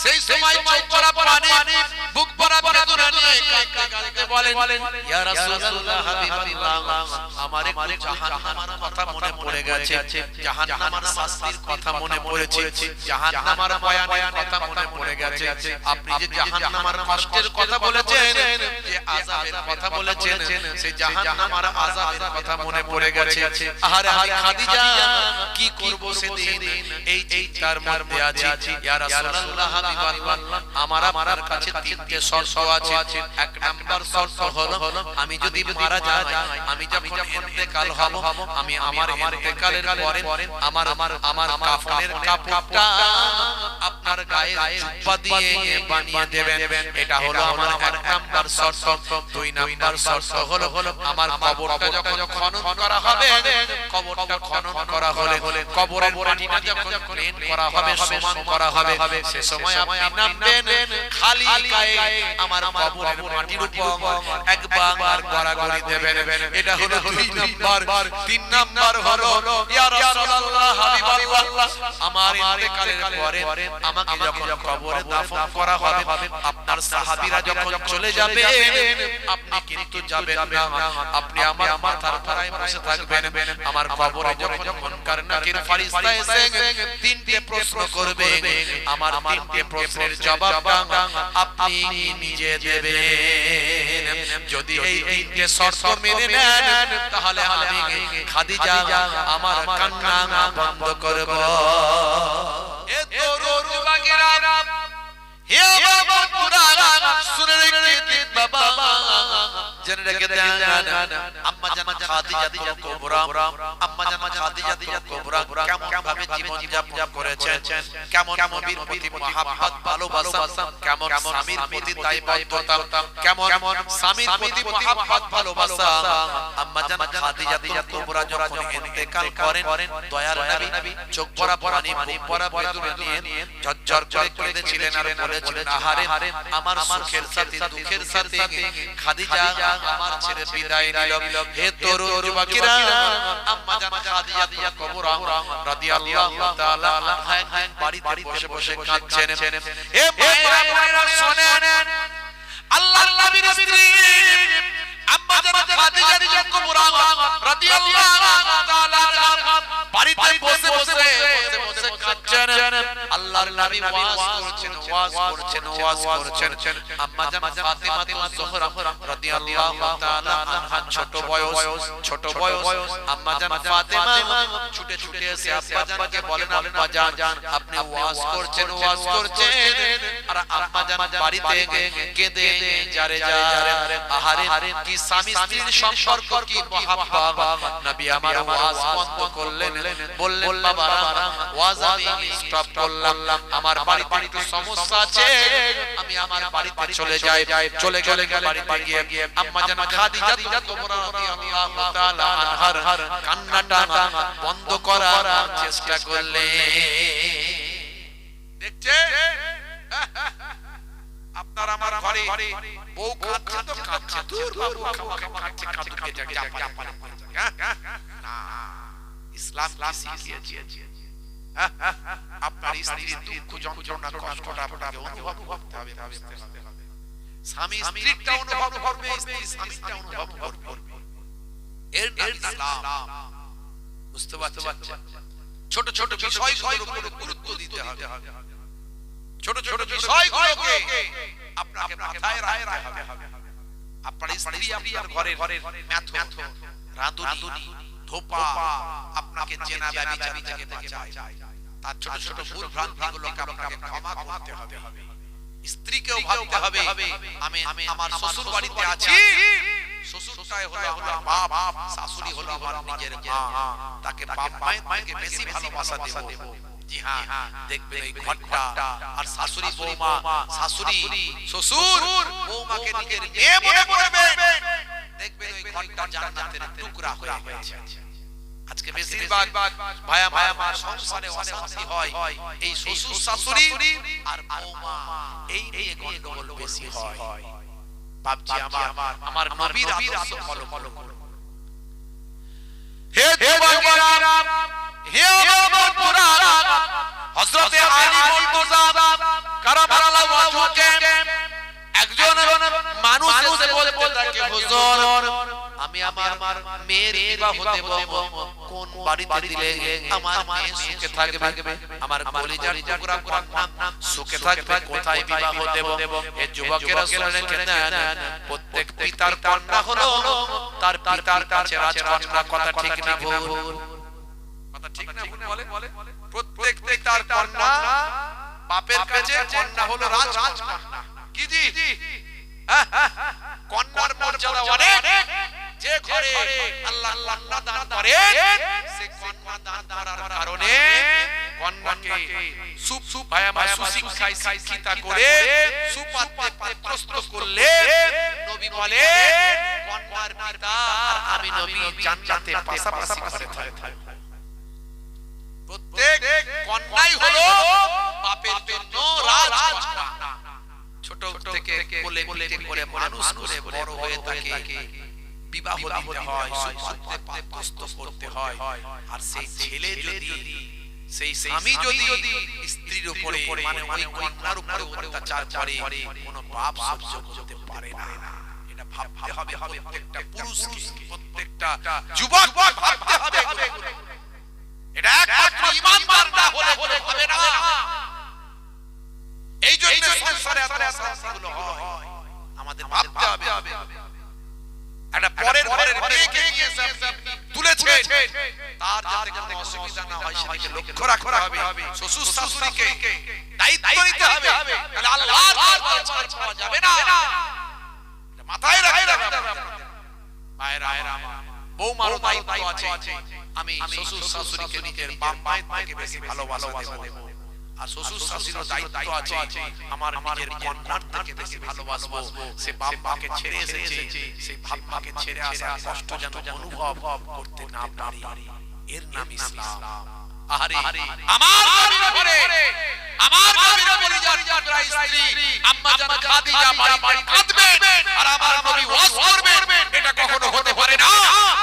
সেই সময় চোখ ভরা পানি বুক ভরা বেদনা নিয়ে কাঁদতে বলেন, ইয়া রাসূলুল্লাহ হাবিবাল্লাহ, আমার একটু জাহান্নামের কথা মনে পড়ে গেছে, জাহান্নামের শাস্তির কথা মনে পড়েছে, জাহান্নামের ভয়ানক কথা মনে পড়ে গেছে। আপনি যে জাহান্নামের কষ্টের কথা বলেছেন, যে আযাবের কথা বলেছেন, সেই জাহান্নামের আযাবের কথা মনে পড়ে গেছে। আরে খাদিজা, কি করব সেদিন এই চিন্তার মধ্যে আছি। ইয়া রাসূলুল্লাহ হাবিবাল্লাহ, আমার আপনার কাছে তিনটে শর্ত আছে। এক নাম্বার শর্ত হলো, আমি যদি মারা যাই, আমি যখন ইন্তেকাল হব, আমি আমার ইন্তেকালের পরে আমার কাফনের কাপড়টা আপনার গায়ে জুব্বা দিয়ে বানিয়ে দেবেন। এটা হলো আমার এক নাম্বার শর্ত। দুই নাম্বার শর্ত হলো, আমার কবরটা যখন খনন করা হবে, কবরটা খনন করা হলে কবরের মাটিটা যখন প্লেন করা হবে, সমান করা হবে, সে সময় আপনি নামবেন, খালি গায়ে আমার কবরের মাটির উপর একবার গড়াগড়ি দেবেন। এটা হলো দুই নাম্বার। তিন নাম্বার হলো, ইয়া রাসূলুল্লাহ হাবিবাল্লাহ, আমার ইন্তেকালের পরে আমাকে যখন কবরে দাফন করা হবে, আপনার সাহাবীরা যখন চলে যাবে, আপনি কিন্তু যাবেন না, আপনি আমার মাথার তলায় বসে থাকবেন। আমার কবরে যখন মুনকার নাকির ফেরেশতা এসে তিনটে প্রশ্ন করবে, আমার তিনটে প্রশ্নের জবাবটা আপনি নিজে দেবেন। যদি এই তিনটে শর্ত মেনে নেন, তাহলে আমি খাদিজা আমার কান্না বন্ধ করব। এ তরুণ যুবকেরা, হে বাবা পুরানা, শুনে রেখে বাবা, জেনে রেখে দেন, আম্মা জান খাদিজা কুবরা, আম্মা জান খাদিজা কুবরা কেমন ভাবে জীবন যাপন করেছেন, কেমন নবীর প্রতি মহব্বত ভালোবাসা, কেমন স্বামীর প্রতি দায়বদ্ধতা, কেমন স্বামীর প্রতি মহব্বত ভালোবাসা। আম্মা জান খাদিজা কুবরা যখন ইন্তেকাল করেন, দয়ার নবী চোখ ভরা পানি, বুক ভরা বেদনা নিয়ে ঝরঝর করে কেঁদেছিলেন আর বলেছিলেন, আহারে আমার সুখের সাথে দুঃখের সাথে খাদিজা আমার ছেড়ে বিদায় নিল। হে তরুণ যুবকেরা, আম্মা জান খাদিজা কুবরা রাদিয়াল্লাহু তাআলা আনহা বাড়িতে বসে বসে কাঁদছেন। হে ভাইরা শুনেন, আল্লাহর নবীর স্ত্রী আম্মা জান খাদিজা কুবরা রাদিয়াল্লাহু তাআলা আনহা বাড়িতে বসে বসে কাঁদছেন। আল্লাহর নবী ওয়াজ করছেন। আম্মা জান ফাতিমা যোহরা রাদিয়াল্লাহু তাআলা আনহা ছোট বয়স আম্মা জান ফাতিমা ছুটে এসে আব্বা জানকে বলেন, আব্বা জান আপনি ওয়াজ করছেন, আর আম্মা জান বাড়িতে কেঁদে যারে আহারে কি স্বামী স্ত্রীর সম্পর্ক, কি মহব্বত। নবী আমার ওয়াজ বন্ধ করলেন, বললেন, বাবা ওয়াজ আমি স্টপ করলাম, আমার বাড়িতে একটু সমস্যা আছে, আমি আমার বাড়িতে চলে যাই। চলে গেলে বাড়িতে গিয়ে আম্মা জান খাদিজা কুবরা রাদিয়াল্লাহু তাআলা আনহার কান্নাটা বন্ধ করার চেষ্টা করলেন। দেখছেন, আপনার আমার ঘরে বউ কাঁদছে তো কাঁদছে, দূর বাবু কাঁদছে, কাঁদুকে জাপানে না, ইসলাম কি শিখিয়েছে? আপনার স্ত্রীর দুঃখ যন্ত্রণা কষ্টটা আপনাকে অনুভব করতে হবে। স্বামী স্ত্রীটা অনুভব করবে, স্ত্রী স্বামীটা অনুভব করবে। এর ইসলাম বুঝতে পারছেন? ছোট ছোট বিষয়গুলোর উপর গুরুত্ব দিতে হবে। ছোট ছোট বিষয়গুলোকে আপনাকে মাথায় রাখতে হবে। আপনার স্ত্রী আপনার ঘরের মেথো, রাঁধুনি, ধোপা আপনাকে জেনা ব্যভিচার থেকে বাঁচায়। তার ছোট ছোট ভুল ভ্রান্তিগুলোকে আপনাকে ক্ষমা করতে হবে। স্ত্রীকেও ভাবতে হবে, আমি আমার শ্বশুর বাড়িতে আছি, শ্বশুরটাই হলো আমার বাপ, শাশুড়ি হলো আমার নিজের মা, তাকে বাপ মায়ের থেকে বেশি ভালোবাসা দেব। জি হ্যাঁ, দেখবেন এই ঘরটা আর শাশুড়ি বৌমা, শাশুড়ি শ্বশুর বৌমাকে নিজের মেয়ে মনে করবেন, দেখবেন ওই ঘরটা জান্নাতের টুকরা হয়ে গেছে। আজকে বেশিরভাগ ভায়া মা সংসারে অশান্তি হয় এই শ্বশুর শাশুড়ি আর বৌমা, এই নিয়ে গন্ডগোল বেশি হয়। বাপজি আমার নবীর আদর্শ ফলো করুন। হে যুবকেরা, হে আমার পুরানা, হযরত আলী মুর্তজা কারামাল্লাহু ওয়াজহুকে একজন মানুষ এসে বলতে থাকে, হুজুর আমি আমার মেয়ের বিবাহ দেব, কোন বাড়িতে দিলে আমার মেয়ে সুখে থাকবে, আমার কলিজার টুকরা কন্যা সুখে থাকবে, কোথায় বিবাহ দেব? এই যুবকেরা শুনলেন না, প্রত্যেক পিতার কন্যা হলো তার পিতার কাছে রাজকন্যা। কথা ঠিক না ভুল? কথা ঠিক না ভুল বলে? প্রত্যেক পিতার কন্যা বাপের কাছে কন্যা হলো রাজকন্যা। কি জি? কন্যার মর্যাদা অনেক। যে ঘরে আল্লাহ কন্যা দান করে, সে কন্যা দান করার কারণে কন্যাকে সুশিক্ষায় শিক্ষিতা করে সুপাত্রে প্রস্তুত করলে নবী বলে কন্যার পিতা আর আমি নবী জান্নাতে পাশাপাশি ঘরে থাকবে। প্রত্যেক কন্যাই হলো বাপের জন্য রাজকন্যা। ছোট থেকে কোলে পিঠে করে মানুষ করে বড় হয়ে থাকে, বিবাহ দিতে হয়, সুপাত্রে প্রস্তুত করতে হয়। আর সেই ছেলে যদি, সেই স্বামী যদি স্ত্রীর উপরে মানে ওই কন্যার উপরে অত্যাচার করে, কোনো বাপ সহ্য করতে পারে না। এটা ভাবতে হবে প্রত্যেকটা পুরুষকে, প্রত্যেকটা যুবক ভাবতে হবে। এটা একমাত্র ঈমানদার না হলে হবে না। এই জন্য সংসারে এত অশান্তিগুলো হয়। আমাদের ভাবতে হবে। একটা পরের ঘরের মেয়েকে নিয়ে তুলেছে, তার যাতে কোনো অসুবিধা না হয় সেদিকে লক্ষ্য রাখতে হবে। শ্বশুর শাশুড়িকে দায়িত্ব নিতে হবে, তাহলে আল্লাহর দরবার পাওয়া যাবে না। মাথায় রাখতে হবে। ভাইরা আমার, বৌমারও দায়িত্ব আছে। আমি শ্বশুর শাশুড়িকে নিজের বাপ মায়ের থেকে বেশি ভালোবাসা দেব। আর শ্বশুর শাশুড়ির দায়িত্ব আছে আমার নিজের কন্যার থেকে বেশি ভালোবাসবো। সে বাপ মাকে ছেড়ে এসেছে, সেই বাপ মাকে ছেড়ে আসা কষ্ট যেন অনুভব করতে না পারি। এর নাম ইসলাম। আরে আমার নবীর ঘরে, আমার নবীর পরিজন স্ত্রী আম্মা জান খাদিজা বাড়ি কাঁদবেন আর আমার নবী ওয়াজ করবেন, এটা কখনো হতে পারে না।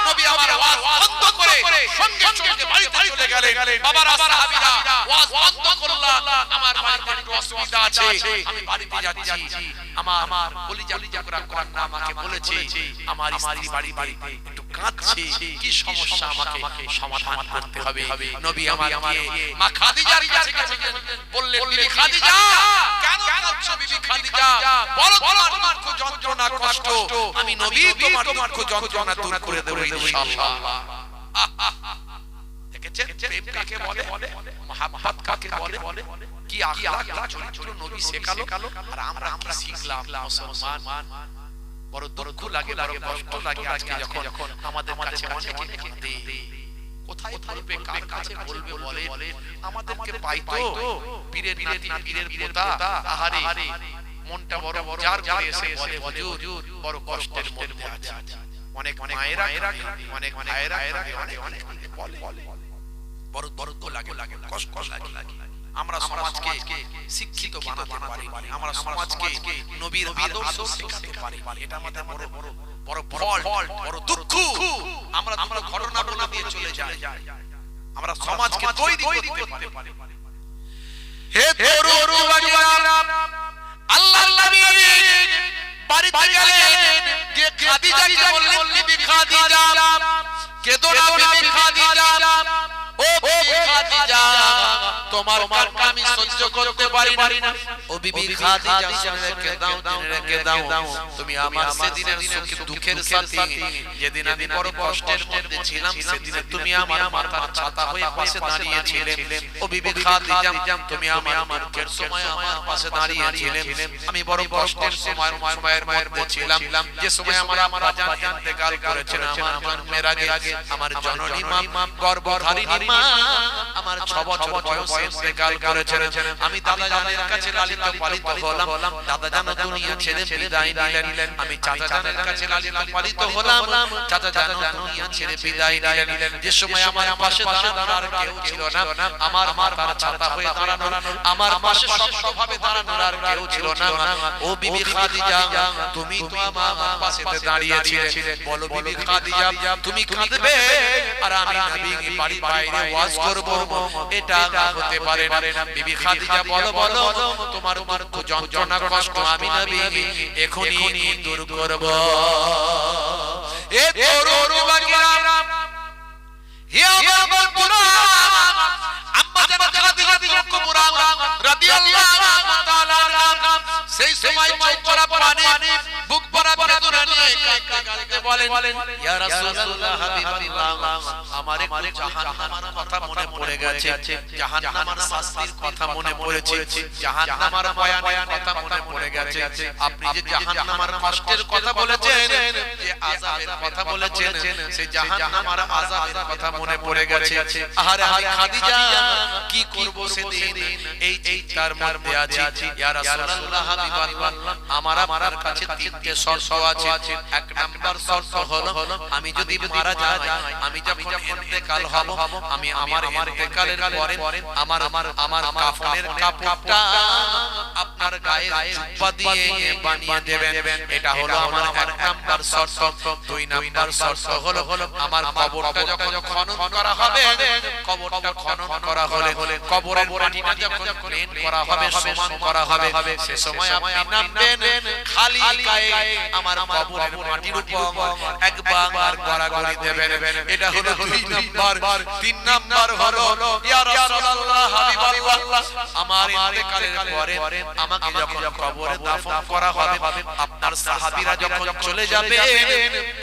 নবী আমার ওয়াজ বন্ধ করে সঙ্গে সঙ্গে বাড়িতে চলে গেলেন। বাবারা সাহাবীরা ওয়াজ বন্ধ করলা, আমার বাড়িতে একটু অসুবিধা আছে, আমি বাড়িতে যাচ্ছি। আমার কলিজার টুকরা কন্যা আমাকে বলেছে আমার স্ত্রী বাড়িতে একটু কাঁদছে, কি সমস্যা আমাকে সমাধান করতে হবে। নবী আমাকে মা খাদিজার কাছে গেলেন, বললেন বিবি খাদিজা কেন কাঁদছো? বিবি খাদিজা বলো তোমার দুঃখ যন্ত্রণা কষ্ট, আমি নবী তোমার দুঃখ যন্ত্রণা দূর করে দেব ইনশাআল্লাহ। দেখেছেন প্রেম কাকে বলে, মহব্বত কাকে বলে, কি আখলাক চরিত্র নবী শেখালো আর আমরা কি শিখলাম। মুসলমান বড় দুঃখ লাগে, বড় কষ্ট লাগে আজকে যখন আমাদের কাছে অনেকে দেয়, কোথায় বলবে, কার কাছে বলবে বলে, আমাদেরকে পাইতো পীরের নাতি পীরের পোতা, আহারে মনটা বড় যার করে এসে বলে হুজুর বড় কষ্টের মধ্যে আছে। অনেক মায়েরা, অনেক ভাইয়েরা অনেক বলে, বড় দুঃখ লাগে, কষ্ট লাগে। আমরা সমাজকে শিক্ষিত বানাতে পারি, আমরা সমাজকে নবীর আদর্শ শেখাতে পারি, এটা আমাদের বড় ফল, বড় দুঃখ। আমরা ঘটনা বলে দিয়ে চলে যাই, আমরা সমাজকে তৈরি করতে পারি। হে তরুণ বাগিরা, আল্লাহর নবী বাড়িতে গেলেন, গিয়ে খাদিজাকে বললেন বিবি খাদিজা কেঁদো না বিবি খাদিজা, ও বিবি খাদিজা তোমার কান্না আমি সহ্য করতে পারি না। ও বিবি খাদিজা রেখে দাও, তুমি আমার সেদিনের দুঃখের সাথী, যেদিন আমি বড় কষ্টের মধ্যে ছিলাম সেদিনে তুমি আমার মাথার ছাতা হয়ে পাশে দাঁড়িয়েছিলে। ও বিবি খাদিজা তুমি আমার দুঃখের সময় আমার পাশে দাঁড়িয়েছিলে। আমি বড় কষ্টের সময়ের মধ্যে ছিলাম, যে সময় আমার জান ইন্তেকাল করেছেন, আমার জন্মের আগে আমার জননী মা গর্ভধারিণী মা আমার 6 বছর বয়সে ইন্তেকাল করেছেন। আমি দাদা জানের কাছে লালিত পালিত হলাম, দাদা জান দুনিয়া ছেড়ে বিদায় নিলেন। আমি চাচা জানের কাছে লালিত পালিত হলাম, চাচা জান দুনিয়া ছেড়ে বিদায় নিলেন। যে সময় আমার পাশে দাঁড়ানোর কেউ ছিল না, আমার মাথার ছাতা হয়ে দাঁড়ানোর, আমার পাশে শক্তভাবে দাঁড়ানোর আর কেউ ছিল না। ও বিবি খাদিজা তুমি তো আমার পাশে দাঁড়িয়েছিলে, বলো বিবি খাদিজা তুমি কাঁদবে আর আমি নবী বাড়ির বাইরে মাইনে ওয়াজ করব এটা হতে পারে না। বিবি খাদিজা বলো বলো তোমার দুঃখ যন্ত্রণা কষ্ট আমি নবী এখনি দূর করব। এ তরুণ যুবকেরা হে আমার পুরা আম্মা জান খাদিজা কুবরা রাদিয়াল্লাহু তাআলা সেই সময় চোখরা পানি বুক ভরা বেদনা নিয়ে কাঁদতে বলেন ইয়া রাসূলুল্লাহ হাবিবাল্লাহ আমার একটু জাহান্নামের কথা মনে পড়ে গেছে, জাহান্নামের শাস্তির কথা মনে পড়েছে, জাহান্নামের ভয়ানক কথা মনে পড়ে গেছে। আপনি যে জাহান্নামের কষ্টের কথা বলেছেন, যে আযাবের কথা বলেছেন, সেই জাহান্নামের আযাবের কথা মনে পড়ে গেছে। আহারে আমি খাদিজা কি করব সেদিন এই চিন্তার মধ্যে আছি। ইয়া রাসূলুল্লাহ হাবিবাল্লাহ আমার আপনার কাছে তিনটে শর্ত আছে। এক নাম্বার শর্ত হলো আমি যদি মারা যাই, আমি যখন ইন্তেকাল হব, আমি আমার ইন্তেকালের পরে আমার কাফনের কাপড়টা আপনার গায়ে জুব্বা দিয়ে বানিয়ে দেবেন। এটা হলো আমার এক নাম্বার শর্ত। দুই নাম্বার শর্ত হলো আমার কবরটা যখন খনন করা হবে, কবরটা খনন করা হলে কবরের মাটিটা যখন ক্লিন করা হবে, সমান করা হবে, সে সময় আপনি নামবেন খালি গায়ে আমার কবরের মাটির উপর একবার গড়াগড়ি দেবেন। এটা হলো দুই নাম্বার। তিন নাম্বার হলো ইয়া রাসূলুল্লাহ হাবিবাল্লাহ আমার ইন্তেকালের পরে আমাকে যখন কবরে দাফন করা হবে, আপনার সাহাবীরা যখন চলে যাবে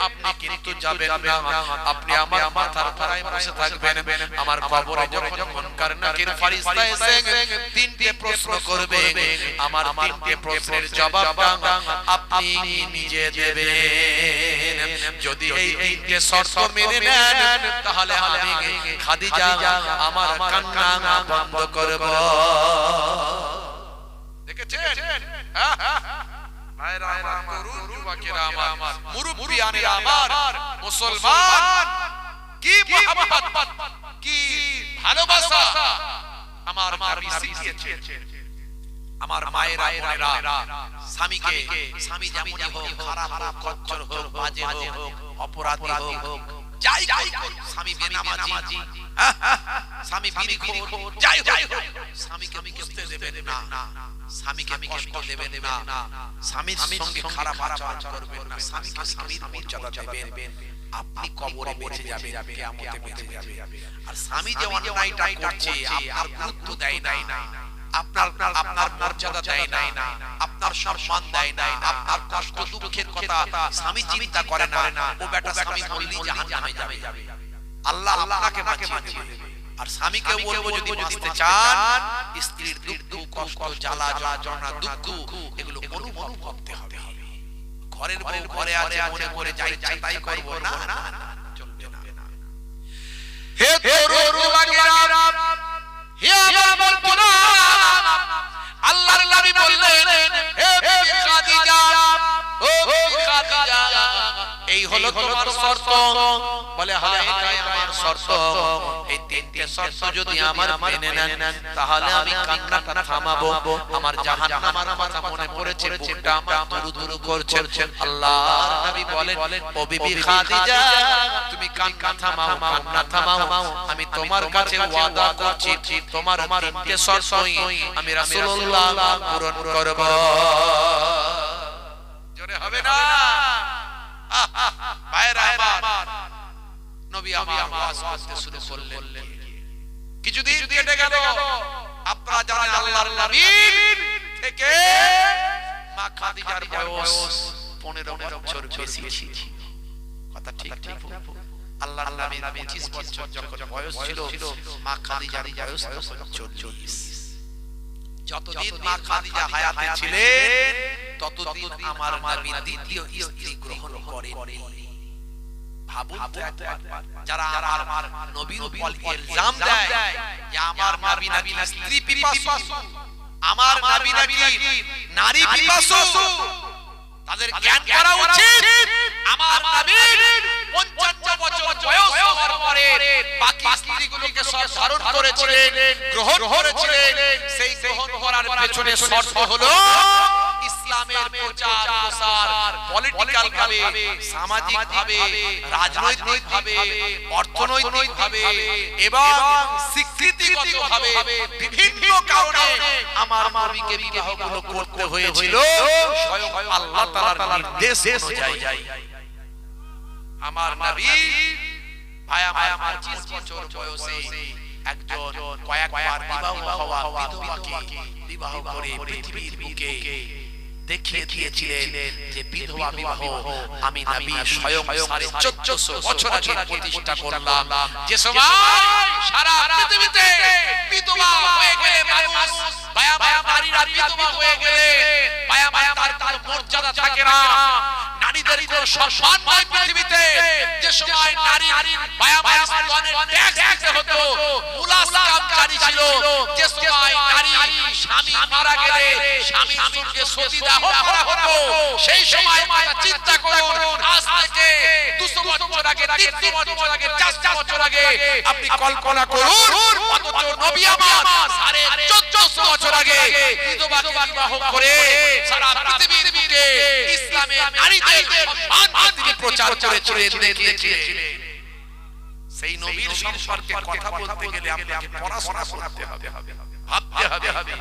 আপনি কিন্তু যাবেন না, আপনি আমার মাথার তলায় বসে থাকবেন। আমার কবরে যখন মুনকার নাকির ফেরেশতা এসে তিনটে প্রশ্ন করবে, আমার তিনটে প্রশ্নের জবাবটা আপনি নিজে দেবেন। যদি এই তিনটে শর্ত মেনে নেন তাহলে আমি খাদিজা আমার কান্না বন্ধ করব। দেখেছেন ভাইরা আমার, তরুণ যুবকেরা আমার, মুরব্বিয়ানেরা আমার, মুসলমান কি মহব্বত কি ভালোবাসা আমার নবী শিখিয়েছেন। আমার মায়েরা বোনেরা স্বামী যেমনই হোক, খারাপ হোক, কচ্ছর হোক, বাজে হোক, অপরাধী হোক, যাই হোক, স্বামী বেনামাজি, স্বামী বিড়িখোর, যাই হোক, স্বামীকে বুঝতে দেবেন না, স্বামীকে কষ্ট দেবেন না, স্বামীর সঙ্গে খারাপ আচরণ করবেন না, স্বামীকে স্বামীর মর্যাদা দেবেন। আপনি কবরে বেঁচে যাবেন, কিয়ামতে বেঁচে যাবেন। আর স্বামী যে অন্যায়টা করছে আপনার গুরুত্ব দেয় না, আপনার মর্যাদা দেয় না, আপনার সম্মান দেয় না, আপনার কষ্ট দুঃখের কথা স্বামী চিন্তা করে না, ও বেটা স্বামী বললেই জাহান্নামে যাবে, আল্লাহ আপনাকে বাঁচিয়ে দেবে। আর স্বামীকে বলবো যদি বাঁচতে চান, স্ত্রীর দুঃখ কষ্ট জ্বালা যন্ত্রণা দুঃখ এগুলো অনুভব করতে হবে। ঘরের বউ ঘরে আছে মনে করে যাই তাই করব না, চলবে না। হে তরুণ যুবকেরা, হে আমার বোনেরা, আল্লাহর নবী বললেন হে বিবি খাদিজা, ও বিবি খাদিজা এই হলো তোমার শর্ত। বলে হ্যাঁ এটাই আমার শর্ত। এই তিনটে শর্ত যদি আমার মেনে নেন তাহলে আমি কান্নাটা থামাবো। আমার জাহান্নামের কথা মনে পড়েছে, বুকটা আমার দুরুদুরু করছে। আল্লাহর নবী বলেন ও বিবি খাদিজা তুমি কান্না থামাও, আমি তোমার কাছে ওয়াদা করছি তোমার তিনটে শর্তই আমি রাসূলুল্লাহ পূরণ করব। জোরে হবে না? ভাইরা আমার, নবী আমার ওয়াজ করতে শুরু করলেন। কিছুদিন কেটে গেল, আপনারা জানেন আল্লাহর নবীর থেকে মা খাদিজার বয়স 15 বছর বেশি ছিল। কথা ঠিক? আল্লাহর নবীর 25 বছর যখন বয়স ছিল, মা খাদিজার বয়স 40। যতদিন মা খাদিজা হায়াতে ছিলেন ততদিন আমার নবী দ্বিতীয় স্ত্রী গ্রহণ করেননি। ভাবুন যারা আমার নবীর উপর ইলজাম দেয় যে আমার নবী নাকি স্ত্রী পিপাসু, আমার নবী নাকি নারী পিপাসু, তাদের জ্ঞান করা উচিত আমার নবীর 55 বছর বয়স হওয়ার পরে বাকি স্ত্রীগুলোকে সব ধারণ করেছিলেন, গ্রহণ করেছিলেন। সেই গ্রহণ করার পেছনে শর্ত হলো ইসলামের প্রচার প্রসার পলিটিক্যাল ভাবে, সামাজিক ভাবে, রাজনৈতিক ভাবে, অর্থনৈতিক ভাবে এবং স্বীকৃতিগত ভাবে বিভিন্ন কারণে আমার নবীকে বিবাহগুলো করতে হয়েছিল স্বয়ং আল্লাহ তাআলার নির্দেশ অনুযায়ী। আমার নবী ভাই আমার 25 বছর বয়সে একজন কয়েকবার বিবাহ হওয়া বিধবাকে বিবাহ করে পৃথিবীর বুকে দেখিয়ে দিয়েছিলেন যে বিধবা বিবাহ আমি নবী স্বয়ং 1450 বছর আগে প্রতিষ্ঠা করলাম। যে সময় সারা পৃথিবীতে বিধবা হয়ে গেলে মানুষ ভাই আমার নারীরা বিধবা হয়ে গেলে ভাই আমার তার মর্যাদা থাকে না, নারীদের কোনো সম্মান নাই পৃথিবীতে। যে সময় নারী ভাই আমার স্তনের ট্যাক্স দিতে হতো, মুলাসকাম জারি ছিল। যে সময় নারী স্বামী মারা গেলে স্বামীর সঙ্গে সতীদাহ করা হতো, সেই সময় চিন্তা করুন আজ থেকে 200 বছর আগে, 300 বছর আগে, 400 বছর আগে আপনি কল্পনা করুন। অথচ নবী আমার 1450 বছর আগে বিধবাকে বিবাহ করে সারা পৃথিবীর বুকে ইসলামের নারীদের সম্মান তিনি প্রচার করেছিলেন, দেখিয়েছিলেন। সেই নবীর সম্পর্কে কথা বলতে গেলে আপনাকে পড়াশোনা করতে হবে, ভাবতে হবে।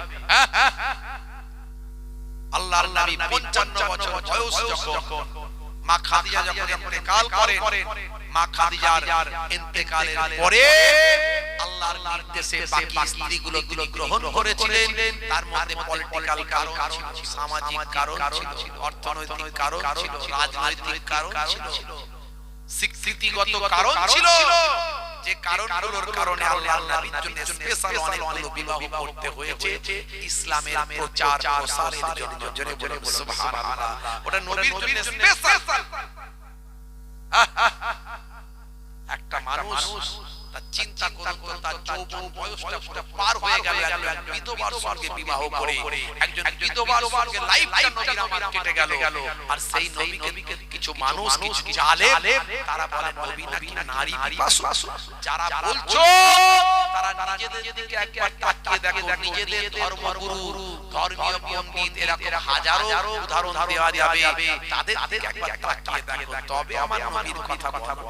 আল্লাহর নবী 55 বছর বয়স যখন মা খাদিজা যখন ইন্তেকাল করেন, মা খাদিজার ইন্তেকালের পরে আল্লাহর নির্দেশে বাকি স্ত্রীগুলো তিনি গ্রহণ করেছিলেন। তার মধ্যে পলিটিক্যাল কারণ ছিল, সামাজিক কারণ ছিল, অর্থনৈতিক কারণ ছিল, রাজনৈতিক কারণ ছিল, স্বীকৃতিগত কারণ ছিল। যে কারণগুলোর কারণে আল্লাহর নবীর জন্য স্পেশাল অনেকগুলো বিবাহ করতে হয়েছে ইসলামের প্রচার প্রসারের জন্য। জোরে বলে সুবহানাল্লাহ। ওটা নবীর জন্য স্পেশাল। একটা মানুষ তার চিন্তা করুন, তার যৌবন বয়সটা পুরো পার হয়ে গেল একজন বিধবার সঙ্গে বিবাহ করে, একজন বিধবার সঙ্গে লাইফটা নবীর আমার কেটে গেল। আর সেই নবীকে কিছু মানুষ, কিছু জালেম তারা বলে নবী নাকি নারী পিপাসু। যারা বলছো তারা নিজেদের দিকে একবার তাকিয়ে দেখো, নিজেদের ধর্মগুরু, ধর্মীয় পণ্ডিত এরকম হাজারো উদাহরণ দেওয়া যাবে, তাদের দিকে একবার তাকিয়ে দেখো, তবে আমার নবীর কথা বলো।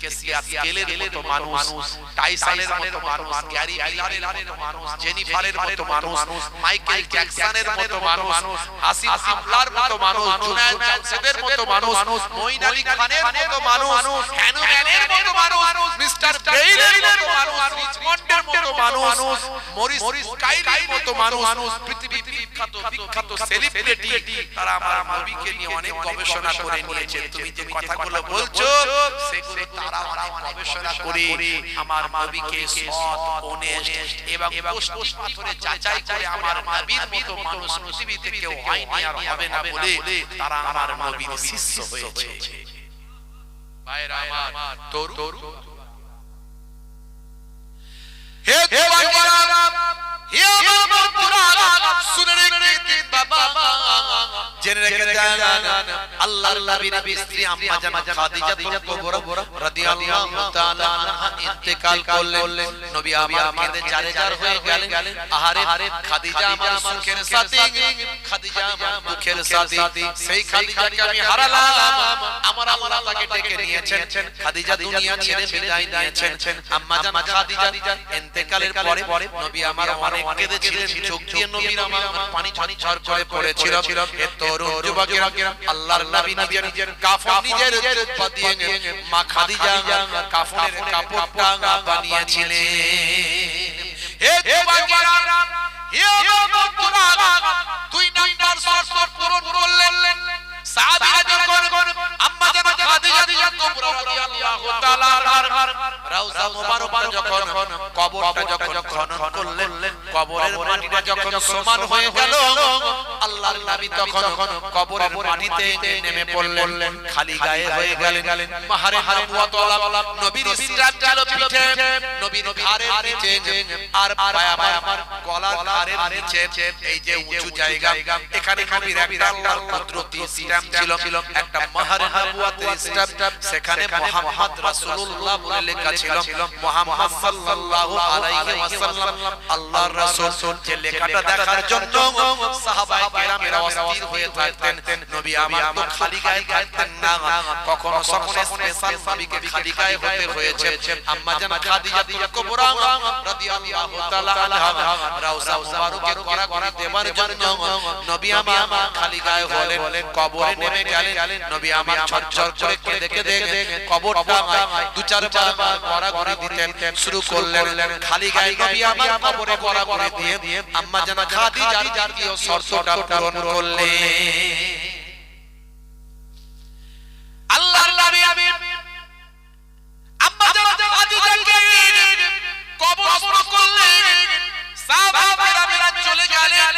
কেসিয়াস স্কেলের মতো মানুষ, টাইসনের মতো মানুষ, গ্যারি মিলারের মতো মানুষ, জেনিফারের মতো মানুষ, মাইকেল জ্যাকসনের মতো মানুষ, আসিফ আমলার মতো মানুষ, জুনায়েদ জামশেদের মতো মানুষ, মঈন আলী খানের মতো মানুষ, হ্যানুম্যানের মতো মানুষ, মিস্টার বেইলের মতো মানুষ, রিচমন্ডের মতো মানুষ, মরিস কাইরির মতো মানুষ, পৃথিবীর বিখ্যাত সেলিব্রিটি তারা আমার নবীকে নিয়ে অনেক গবেষণা করে নিয়েছে। তুমি যে কথাগুলো বলছো সেগুলো তারা অনেক গবেষণা করে আমার নবীকে সৎ, অনেস্ট এবং প্রশ্ন পাথরে যাচাই করে আমার নবীর মতো মানুষ পৃথিবীতে কেউ হয়নি আর হবে না বলে তারা আমার নবীর শিষ্য হয়েছে। ভাইরা আমার, তরু হে দেওয়ানা, হে আমার পুরাণ শুনে রেখে বাবা, জেনে রেখে দেন আল্লাহর নবীর স্ত্রী আম্মা জান খাদিজা কুবরা রাদিয়াল্লাহু তাআলা আনহা ইন্তেকাল করলেন। নবী আমার কেঁদে জারেজার হয়ে গেলেন। আহারে খাদিজা আমার সুখের সাথী, খাদিজা আমার দুঃখের সাথী, সেই খাদিজাকে আমি হারালাম। আমার আল্লাহ তাকে ডেকে নিয়েছেন, খাদিজা দুনিয়া ছেড়ে বিদায় নিয়েছেন। আম্মা জান খাদিজা ইন্তেকালের পরে নবী আমার অনেক কেঁদেছিলেন, চোখ দিয়ে নবীর আমার পানি ঝরঝর করে পড়েছিল। এ তরুণ যুবকেরা আল্লাহর নবী নিজের কাফন নিজের পা দিয়ে মা খাদিজা কাফনের কাপড়টা বানিয়েছিলেন। হে যুবকেরা, হে আমার পুরাণ, দুই নাম্বার শর্ত পূরণ করলেন। সাহাবীরা যখন আম্মা জান খাদিজা কুবরা রাদিয়াল্লাহু তাআলা আনহার রওজা মুবারক যখন কবরটা যখন খনন করলেন, কবরের মাটিটা যখন সমান হয়ে গেল, আল্লাহর নবী তখন কবরের মাটিতে নেমে পড়লেন, খালি গায়ে হয়ে গেলেন। মাহারে নবুয়ত ওয়ালা নবীর স্ট্রাপ ছিল পিঠে, নবীর ঘাড়ের নিচে আর পায়া আমার গলার ঘাড়ের নিচে এই যে উঁচু জায়গা, এখানে নবীর একটা আল্লাহর কুদরতি স্ট্যাম্প ছিল, একটা মাহারে নবুয়তের স্ট্যাম্প। সেখানে মুহাম্মদ রাসূলুল্লাহ বলে লেখা ছিল মুহাম্মদ সাল্লাল্লাহু আলাইহি ওয়াসাল্লাম আল্লাহর রাসূল। যে লেখাটা দেখার জন্য সাহাবায়ে কেরামেরা অস্থির হয়ে থাকতেন। নবী আমার তো খালি গায়ে থাকতেন না, কখনো কখনো স্পেশাল নবীকে খালি গায়ে হতে হয়েছে। আম্মা জান খাদিজা কুবরা রাদিয়াল্লাহু তাআলা আনহা রাউজা মুবারকে করা দেবার জন্য নবী আমার খালি গায়ে হলেন, কবরে নেমে গেলেন। নবী আমার ঝরঝর করে কেঁদে কেঁদে কবরটা দু চারবার কড়াকড়ি দিতে শুরু করলেন। খালি গায়ে নবী আমার কবরে কড়াকড়ি দিয়ে আম্মা জান খাদিজার জাতীয় শর্তটা পূরণ করলেন। আল্লাহর নবী আম্মা জান খাদিজাকে কবরস্থ করলেন। সাহাবায়েরা চলে গেলেন।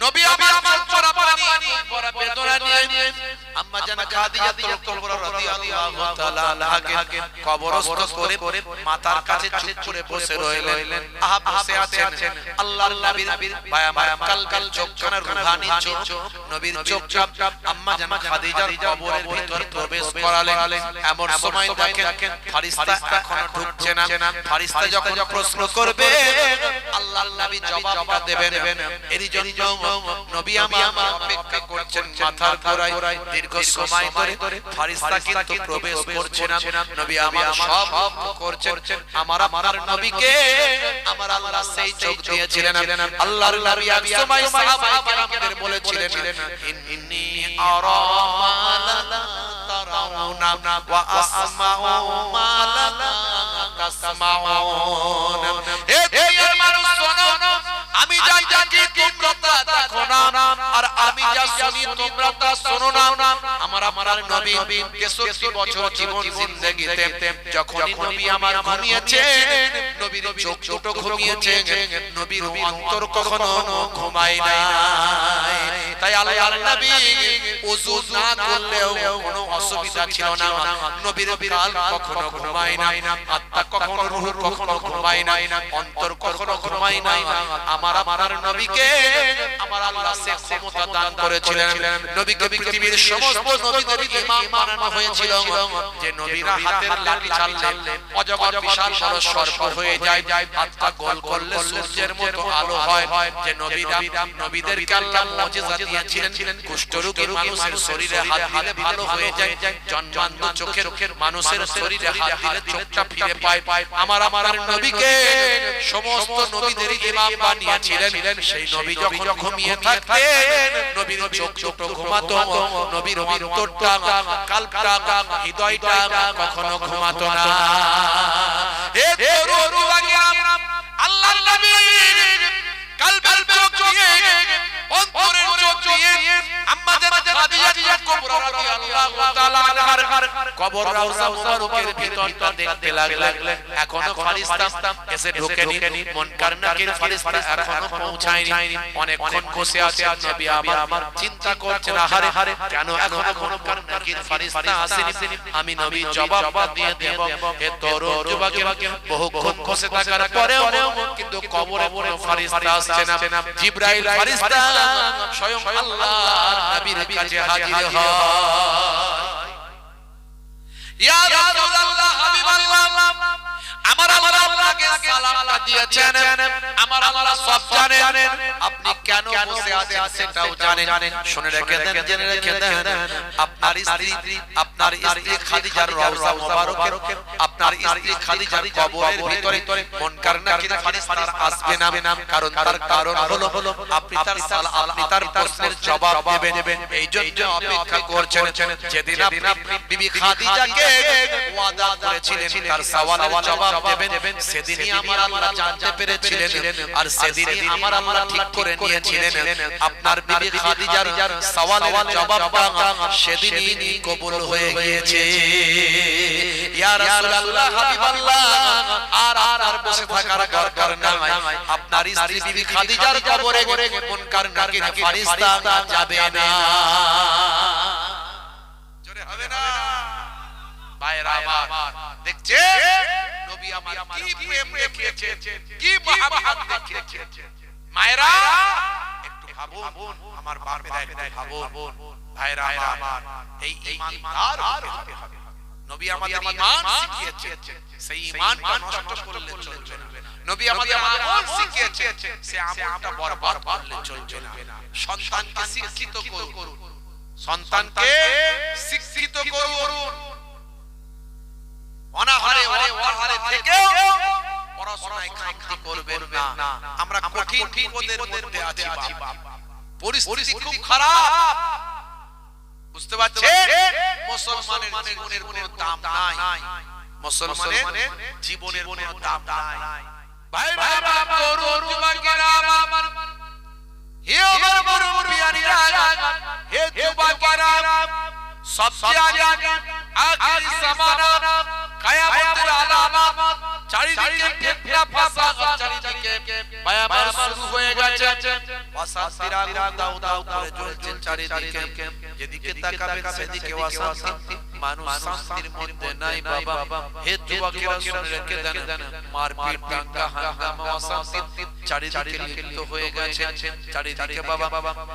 নবী আমার চোরা পানি বড় বেদনা নিয়ে আম্মা জান খাদিজা কুবরা রাদিয়াল্লাহু তাআলা আনহাকে কবরস্থ করে মাথার কাছে চুপ করে বসে রইলেন। আহা বসে আছেন আল্লাহর নবীর বায়ামায়া কালকাল চোখখানা রুহানি চোখ, নবীর চোখটা আম্মা জান খাদিজার কবরের ভিতর প্রবেশ করালেন। এমন সময় দেখেন ফেরেশতা এখনো ঢুকছে না। ফেরেশতা যখন প্রশ্ন করবে আল্লাহর নবী জবাবটা দেবেন। এরই জন্য নবী আমার অপেক্ষা করছেন মাথার গোড়ায়। দীর্ঘ সময় ধরে ফেরেশতা কিন্তু প্রবেশ করছে না। নবী আমার সব করছেন আমার আপনার নবীকে আমার আল্লাহ সেই চোখ দিয়েছিলেন। আল্লাহর নবী এক সময় সাহাবায়ে কেরামদের বলেছিলেন ইন্নী আরা মা লা তারাউনা ওয়া আসমাউ মা লা তাসমাউন। হে দুনিয়ার মানুষ শোনো, আমি যা দেখি তোমরা তা দেখো না, আর আমি যা শুনি তোমরা তা শোনো না। আমার নবী 63 বছর জীবন জিন্দেগিতে যখনই নবী আমার ঘুমিয়েছেন, নবীর চোখ দুটো ঘুমিয়েছে, নবীর অন্তর কখনো ঘুমায় নাই। তাই আল্লাহর নবী ওযু না করলেও কোনো অসুবিধা ছিল না। নবীর প্রাণ কখনো ঘুমায় না, আত্মা কখনো রূহ কখনো ঘুমায় না, অন্তর কখনো ঘুমায় না। আমার নবীকে আমার আল্লাহ সে ক্ষমতা দান করেছিলেন। নবীকে পৃথিবীর সমস্ত নবীদের ইমাম বানানো হয়েছিল। যে নবীরা হাতের লাঠি চাললে অজগর বিশাল বড় সর্প হয়ে যায়, হাতটা গোল করলে সূর্যের মতো আলো হয়। যে নবীদেরকে আল্লাহ মুজিজা দিয়েছিলেন, কুষ্ঠরোগী মানুষের শরীরে হাত দিলে ভালো হয়ে যায়, জন্মান্ধ চোখের মানুষের শরীরে হাত দিলে চোখটা ফিরে পায়। আমার নবীকে সমস্ত নবীদের ইমাম বানিয়েছিলেন। সেই নবী যখন ঘুমিয়ে থাকতেন, নবীর চোখ দুটো ঘুমাতো, নবীর অন্তরটা কালবটা হৃদয়টা কখনো ঘুমাতো না। হে আল্লাহর নবী কালবের চোখ দিয়ে, অন্তরের চোখ দিয়ে আম্মা জান খাদিজা কুবরা রাদিয়াল্লাহু তাআলা আনহার কবর রওজা মুবারকের ভিতরটা দেখতে লাগলেন। এখনো ফেরেশতা এসে ঢোকেনি, মুনকার নাকির ফেরেশতা এখনো পৌঁছায়নি। অনেকক্ষণ বসে আছে নবী আমার চিন্তা করছেন, আহারে কেন এখনো মুনকার নাকির ফেরেশতা আসেনি, আমি নবী জবাব দিয়ে দেব। এ তরুণ যুবকের বহুক্ষণ বসে থাকার পরেও কিন্তু কবরে কোনো ফেরেশতা আসছে না। জিবরাইল ফেরেশতা স্বয়ং আল্লাহর নবীর কাছে হাজির হয়। ইয়া রাসূলুল্লাহ হাবিবাল্লাহ, আমার আপনাকে সালাম দিয়েছেন, আমার আল্লাহ সব জানেন, আপনি কেন বসে আছেন সেটাও জানেন। শুনে রেখে দেন, জেনে রেখে দেন, আপনার স্ত্রী খাদিজার রওজা মুবারকের, আপনার স্ত্রী খাদিজার কবরের ভিতরে মুনকার নাকির ফেরেশতা আসবে না। তার কারণ হলো আপনি তার প্রশ্নের জবাব দেবেন। এই জন্য অপেক্ষা করছেন। যেদিন আপনি বিবি খাদিজাকে ওয়াদা করেছিলেন তার সওয়ালের জবাব দেবেন, সেদিনই আমার আল্লাহ জানতে পেরেছিলেন, আর সেদিনই আমার আল্লাহ ঠিক করে নিয়েছিলেন আপনার বিবি খাদিজার সওয়ালের জবাবটা সেদিনই কবুল হয়ে গিয়েছে। ইয়া রাসূলুল্লাহ হাবিবাল্লাহ, আর বসে থাকার দরকার নাই। আপনার স্ত্রী বিবি খাদিজার কবরে মুনকার নাকির ফেরেশতা যাবে না। জোরে হবে না ভাইরা আমার, দেখছে নবী আমার কি প্রেম দেখিয়েছেন, কি মহব্বত দেখিয়েছেন। মায়েরা একটু ভাবুন, আমার বাপেরা একটু ভাবুন, ভাইরা আমার এই ঈমানদার হতে হবে। নবী আমাদের ঈমান শিখিয়েছেন, সেই ঈমানটা নষ্ট করলে চলবে না। নবী আমাদের আমল শিখিয়েছেন, সেই আমলটা বরবাদ করলে চলবে না। সন্তানকে শিক্ষিত করুন, সন্তানকে শিক্ষিত করুন, অনাহারে অনাহারে থেকে পড়াশোনায় খামতি করবেন না। আমরা কঠিন বিপদের মধ্যে আছি, পরিস্থিতি খুব খারাপ, বুঝতে পারছেন? মুসলমানের জীবনের কোনো দাম নাই, মুসলমানের জীবনের কোনো দাম নাই। ভাই ভাই করুন যুবকেরা, হে আমার মুরব্বিয়ানিরা, হে যুবকেরা, সবচেয়ে আগে আখিরি জামানা কিয়ামতের আলামত, চারিদিকে ফিতনা ফাসাদ, চারিদিকে ভয়াবহ শুরু হয়ে গেছে, অশান্তির আগুন দাউ দাউ করে জ্বলছে চারিদিকে, যেদিকে তাকাবেন সেদিকে অশান্তি, মানুষ শান্তির মধ্যে নাই বাবা। হে যুবকেরা শুনে রেখে দেন, মারপিট দাঙ্গা হাঙ্গামা অশান্তি চারিদিকে লিপ্ত হয়ে গেছে, চারিদিকে বাবা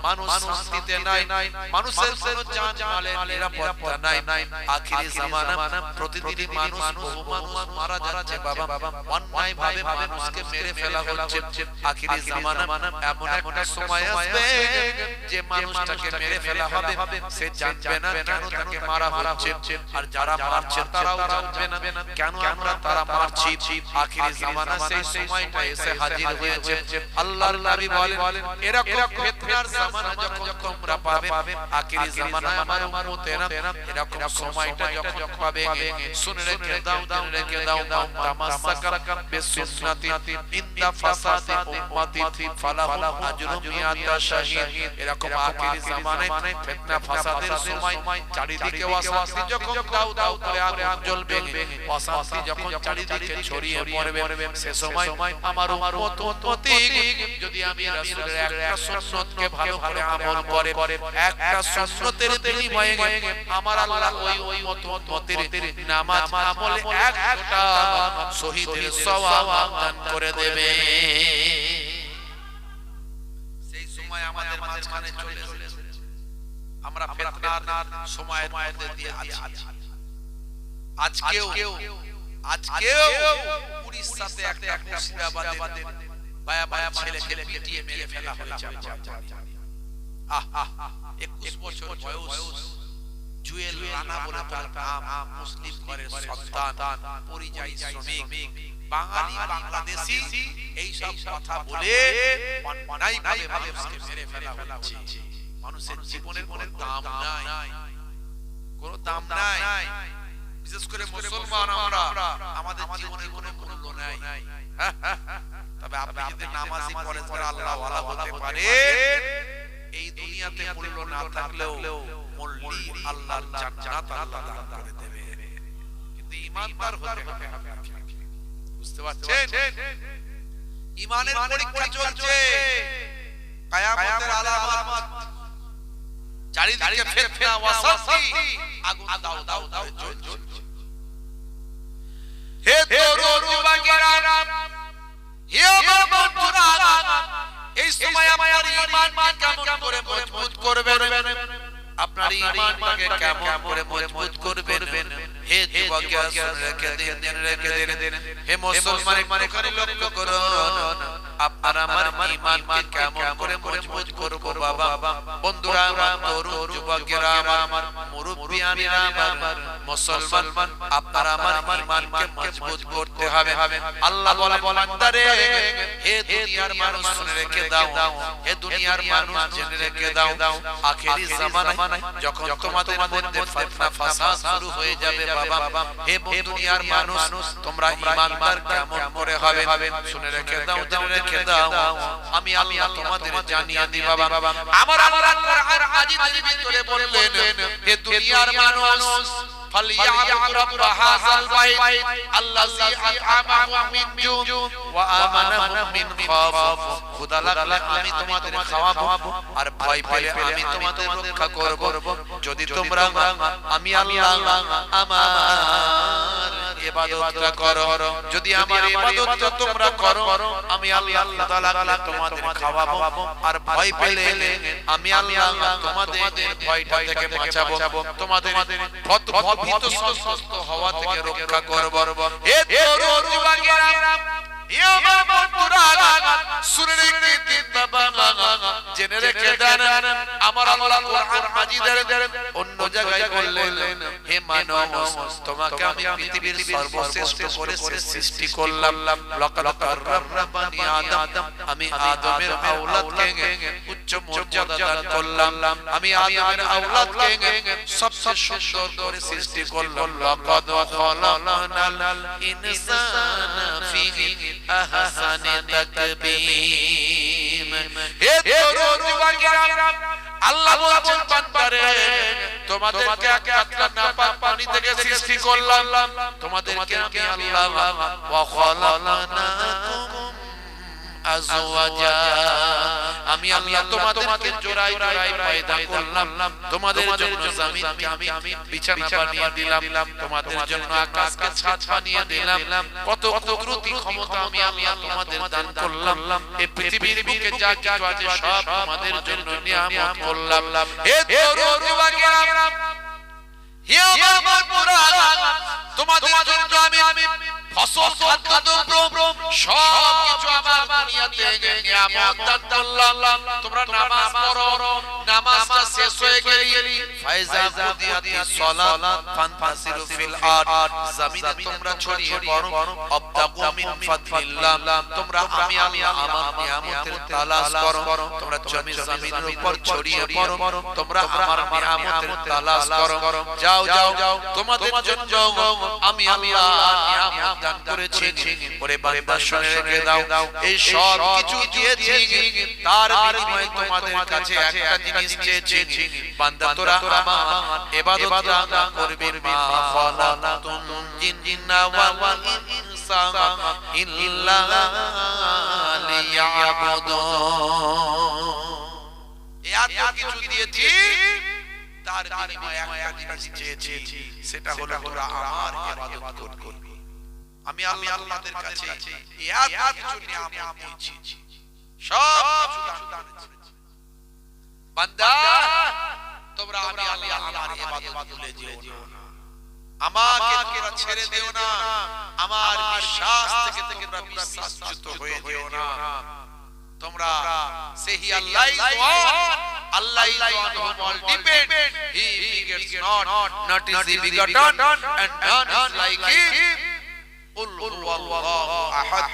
মানুষ শান্তিতে নাই, মানুষের কোনো জান মালের নিরাপত্তা নাই। আখিরি জামানা, প্রতিদিন মানুষ বহু মানুষ মারা যাচ্ছে বাবা, অন্যায় ভাবে মানুষকে মেরে ফেলা হচ্ছে। আখিরি জামানা এমন একটা সময় আসবে যে মানুষটাকে মেরে ফেলা হবে, সে জানবে না কেন তাকে মারা হচ্ছে, আর যারা মারছে তারাও জানবে না কেন আমরা তারা মারছি। আখিরি জামানা সেই সময়টা এসে হাজির হয়েছে। আল্লাহর নবী বলেন, এরকম ফিতনার জামানা যখন তোমরা পাবে, আখিরি জামানায় আমার উম্মতেরা এরকম সময়টা যখন পাবে, শুনে রেখে দাও, রেখে দাও, তামাসসাকা বিসুন্নতি ইনদা ফাসাদি উম্মতি ফালাহু আজরু মিয়াতা শাহীদ। এরকম আখিরি জামানায় ফিতনা ফাসাদের সময় চারিদিকে অশান্তি যখন দাউ দাউ করে আগুন জ্বলবে, অশান্তি যখন চারিদিকে ছড়িয়ে পড়বে, সে সময় আমার উম্মতি যদি আমি রাসূলের একটা সুন্নতকে ভালো করে আমল করে, একটা সুন্নতের বিনিময়ে আমার আল্লাহ ওই উম্মতের নামাজ আমলে 100টা শহীদের সওয়াব দান করে দেবে। সেই সময় আমাদের মাঝখানে চলে এসেছে, আমরা ফিতনার সময়ের মধ্যে দিয়ে আছি। আজকেও উড়িষ্যাতে একটা মুর্শিদাবাদের বায়া ছেলেকে পিটিয়ে মেরে ফেলা হয়েছে। 21 বছর বয়স, জুয়েল রানা বলে তার নাম, মুসলিম ঘরের সন্তান, পরিযায়ী শ্রমিক, বাঙালি বাংলাদেশি, এই সব কথা বলে অন্যায়ভাবে মানুষকে মেরে ফেলা হচ্ছে। মানুষের জীবনের কোনো দাম নাই, কোনো দাম নাই। বিশেষ করে মুসলমান আমরা, আমাদের জীবনের কোনো মূল্য নাই। তবে আপনি যদি নামাজি পরেজগার আল্লাহ ওয়ালা হতে পারে, এই দুনিয়াতে মূল্য না থাকলেও মূল্যি আল্লাহর জান্নাত আল্লাহ দান করে দেবে। কিন্তু ঈমানদার হতে হবে, বুঝতে পারছেন? ঈমানের পরীক্ষা চলছে, কিয়ামতের আলামত, চারিদিকে ফিতনা ওয়াশান্তি, আগুন দাউ দাউ করে জ্বলছে। হে তরুণ যুবকেরা, হে আমার বন্ধুরা, এই সময় আমার ঈমানকে কেমন করে মজবুত করবেন, আপনার ঈমানকে কেমন করে মজবুত করবেন? হে যুবকেরা শুনে রেখে দিন, হে মুসলমান একটুখানি লক্ষ্য করুন, আপনার আমার ঈমানকে কেমন করে মজবুত করব বাবা। বন্ধুরা আমার, তরুণ যুবকেরা আমার, মুরব্বিয়ানিরা আমার, মুসলমান আপনার আমার ঈমানকে মজবুত করতে হবে। আল্লাহ বলে, বান্দারে, হে দুনিয়ার মানুষ শুনে রেখে দাও, হে দুনিয়ার মানুষ জেনে রেখে দাও, আখেরি জামানায় যখন তোমাদের মধ্যে ফিতনা ফাসাদ শুরু হয়ে যাবে বাবা, হে দুনিয়ার মানুষ তোমরা ঈমানদার কেমন করে হবে শুনে রেখে দাও, জেনে রেখে দাও। আমি আল্লাহ তোমাদের জানিয়ে দিই বাবা। আমার আল্লাহ কোরআন আজিজের ভিতরে বললেন, হে দুনিয়ার মানুষ, فليعبد رب هذا البيت الذي أطعمهم من جوع وآمنهم من خوف। খোদা লাগলে আমি তোমাদের খাওয়াবো, আর ভয় পেলে আমি তোমাদের রক্ষা করব, যদি তোমরা আমি আল্লাহ আমার ইবাদতটা করো। যদি আমার ইবাদতটা তোমরা করো আমি আল্লাহ তাআলা তোমাদের খাওয়াবো, আর ভয় পেলে আমি আল্লাহ তোমাদের ভয়টা থেকে বাঁচাবো, তোমাদের ভীত সন্ত্রস্ত হওয়া থেকে রক্ষা করব। হে তরুণ যুবকেরা, হে আমার বন্ধুরা, শুনে রেখে বাবা জেনে রেখে দেন, আমার আল্লাহ কোরআন মাজিদের অন্য জায়গায় বললেন, হে মানব, তোমাকে আমি পৃথিবীর সর্বশ্রেষ্ঠ করে সৃষ্টি করলাম। লাকাদ কাররামনা বানি আদম, আমি আদমের আওলাদকে উচ্চ মর্যাদা দান করলাম, আমি আদমের আওলাদকে সবচেয়ে সুন্দর করে সৃষ্টি করলাম। লাকাদ খালাকনাল ইনসানা ফি আহসানি তাকবীম। হে তরুণ যুবকেরা, আল্লাহ বলছেন বান্দারে, তোমাদেরকে এক কাতরা নাপাক পানি থেকে সৃষ্টি করলাম, তোমাদেরকে আমি আল্লাহ ওয়া খালাকনাকুম আজওয়াজা, আমি আল্লাহ তোমাদেরকে জোড়ায় জোড়ায় পয়দা করলাম, তোমাদের জন্য জমিনকে আমি বিছানা বানিয়ে দিলাম, তোমাদের জন্য আকাশকে ছাদ বানিয়ে দিলাম, কত কুদরতি ক্ষমতা আমি আল্লাহ তোমাদের দান করলাম, এই পৃথিবীর বুকে যা কিছু আছে সব তোমাদের জন্য নিয়ামত করলাম। হে তরুণ যুবকেরা, হে আমার বন্ধুরা, তোমাদের জন্য আমি ফসল খাদ্যদ্রব্য সব কিছু আমার দুনিয়াতে নিয়ামত দান করলাম। তোমরা নামাজ পড়ো, নামাজটা শেষ হয়ে গেলি ফায়জা কুদিয়াতিস সালাত ফানতাসিরু ফিল আরদ, জমিনে তোমরা ছড়িয়ে পড়ো, আবতাগু মিন ফাদলিল্লাহ, তোমরা আমি আমার নিয়ামতের তালাশ করো, তোমরা জমিনের উপর ছড়িয়ে পড়ো, তোমরা আমার নিয়ামতের তালাশ করো। যাও যাও, তোমাদের জন্য আমি নিয়ামত দান করেছি। ওরে বান্দা শুনে রেখে দাও, এই সব কিছু দিয়েছি, তার বিনিময়ে তোমাদের কাছে একটা জিনিস চেয়েছি, বান্দা তোরা আমার ইবাদত করবে। মা খালাকাতুল জিন্না ওয়াল ইনসা ইল্লা লিয়াবুদুন। এত কিছু দিয়েছি, তার বিনিময়ে একটা জিনিস চেয়েছি, সেটা হলো তোরা আমার ইবাদত করবে। আমি আল্লাহর কাছে এত কিছু নিয়ামত দিয়েছি, সব কিছু দান করেছি। বান্দা তোমরা আমি আল্লাহর ইবাদত ভুলে যেও না, আমাকে তোমরা ছেড়ে দিও না, আমার বিশ্বাস থেকে তোমরা বিশ্বাসচ্যুত হয়ে যেও না। তোমরা সেই আল্লাহই ওয়ান, আল্লাহই one, all depend, he begets not is he begotten and none is like him. قل هو الله احد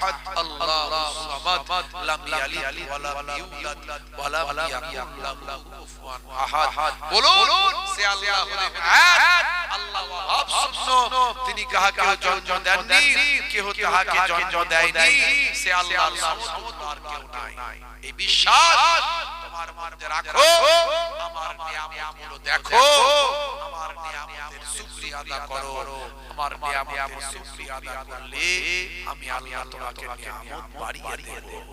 الله الصمد لم يلد ولم يولد ولم يكن له كفوا احد। বলুন সে আল্লাহ হলেন আহাদ, আল্লাহ ওয়াহাব সুবহান, তিনি কাহাকে জন্ম দেননি, কেহ তাহাকে জন্ম দেয়নি, সে আল্লাহর সমতুল্য আর কেউ নাই। এই বিশ্বাস তোমার মধ্যে রাখো, আমার নিয়ামতগুলো দেখো, আমার নিয়ামতের শুকরিয়া আদা করো। আমার নিয়ামতের শুকরিয়া আদা করলে আমি আল্লাহ তোমাকে নিয়ামত বাড়িয়ে দেব।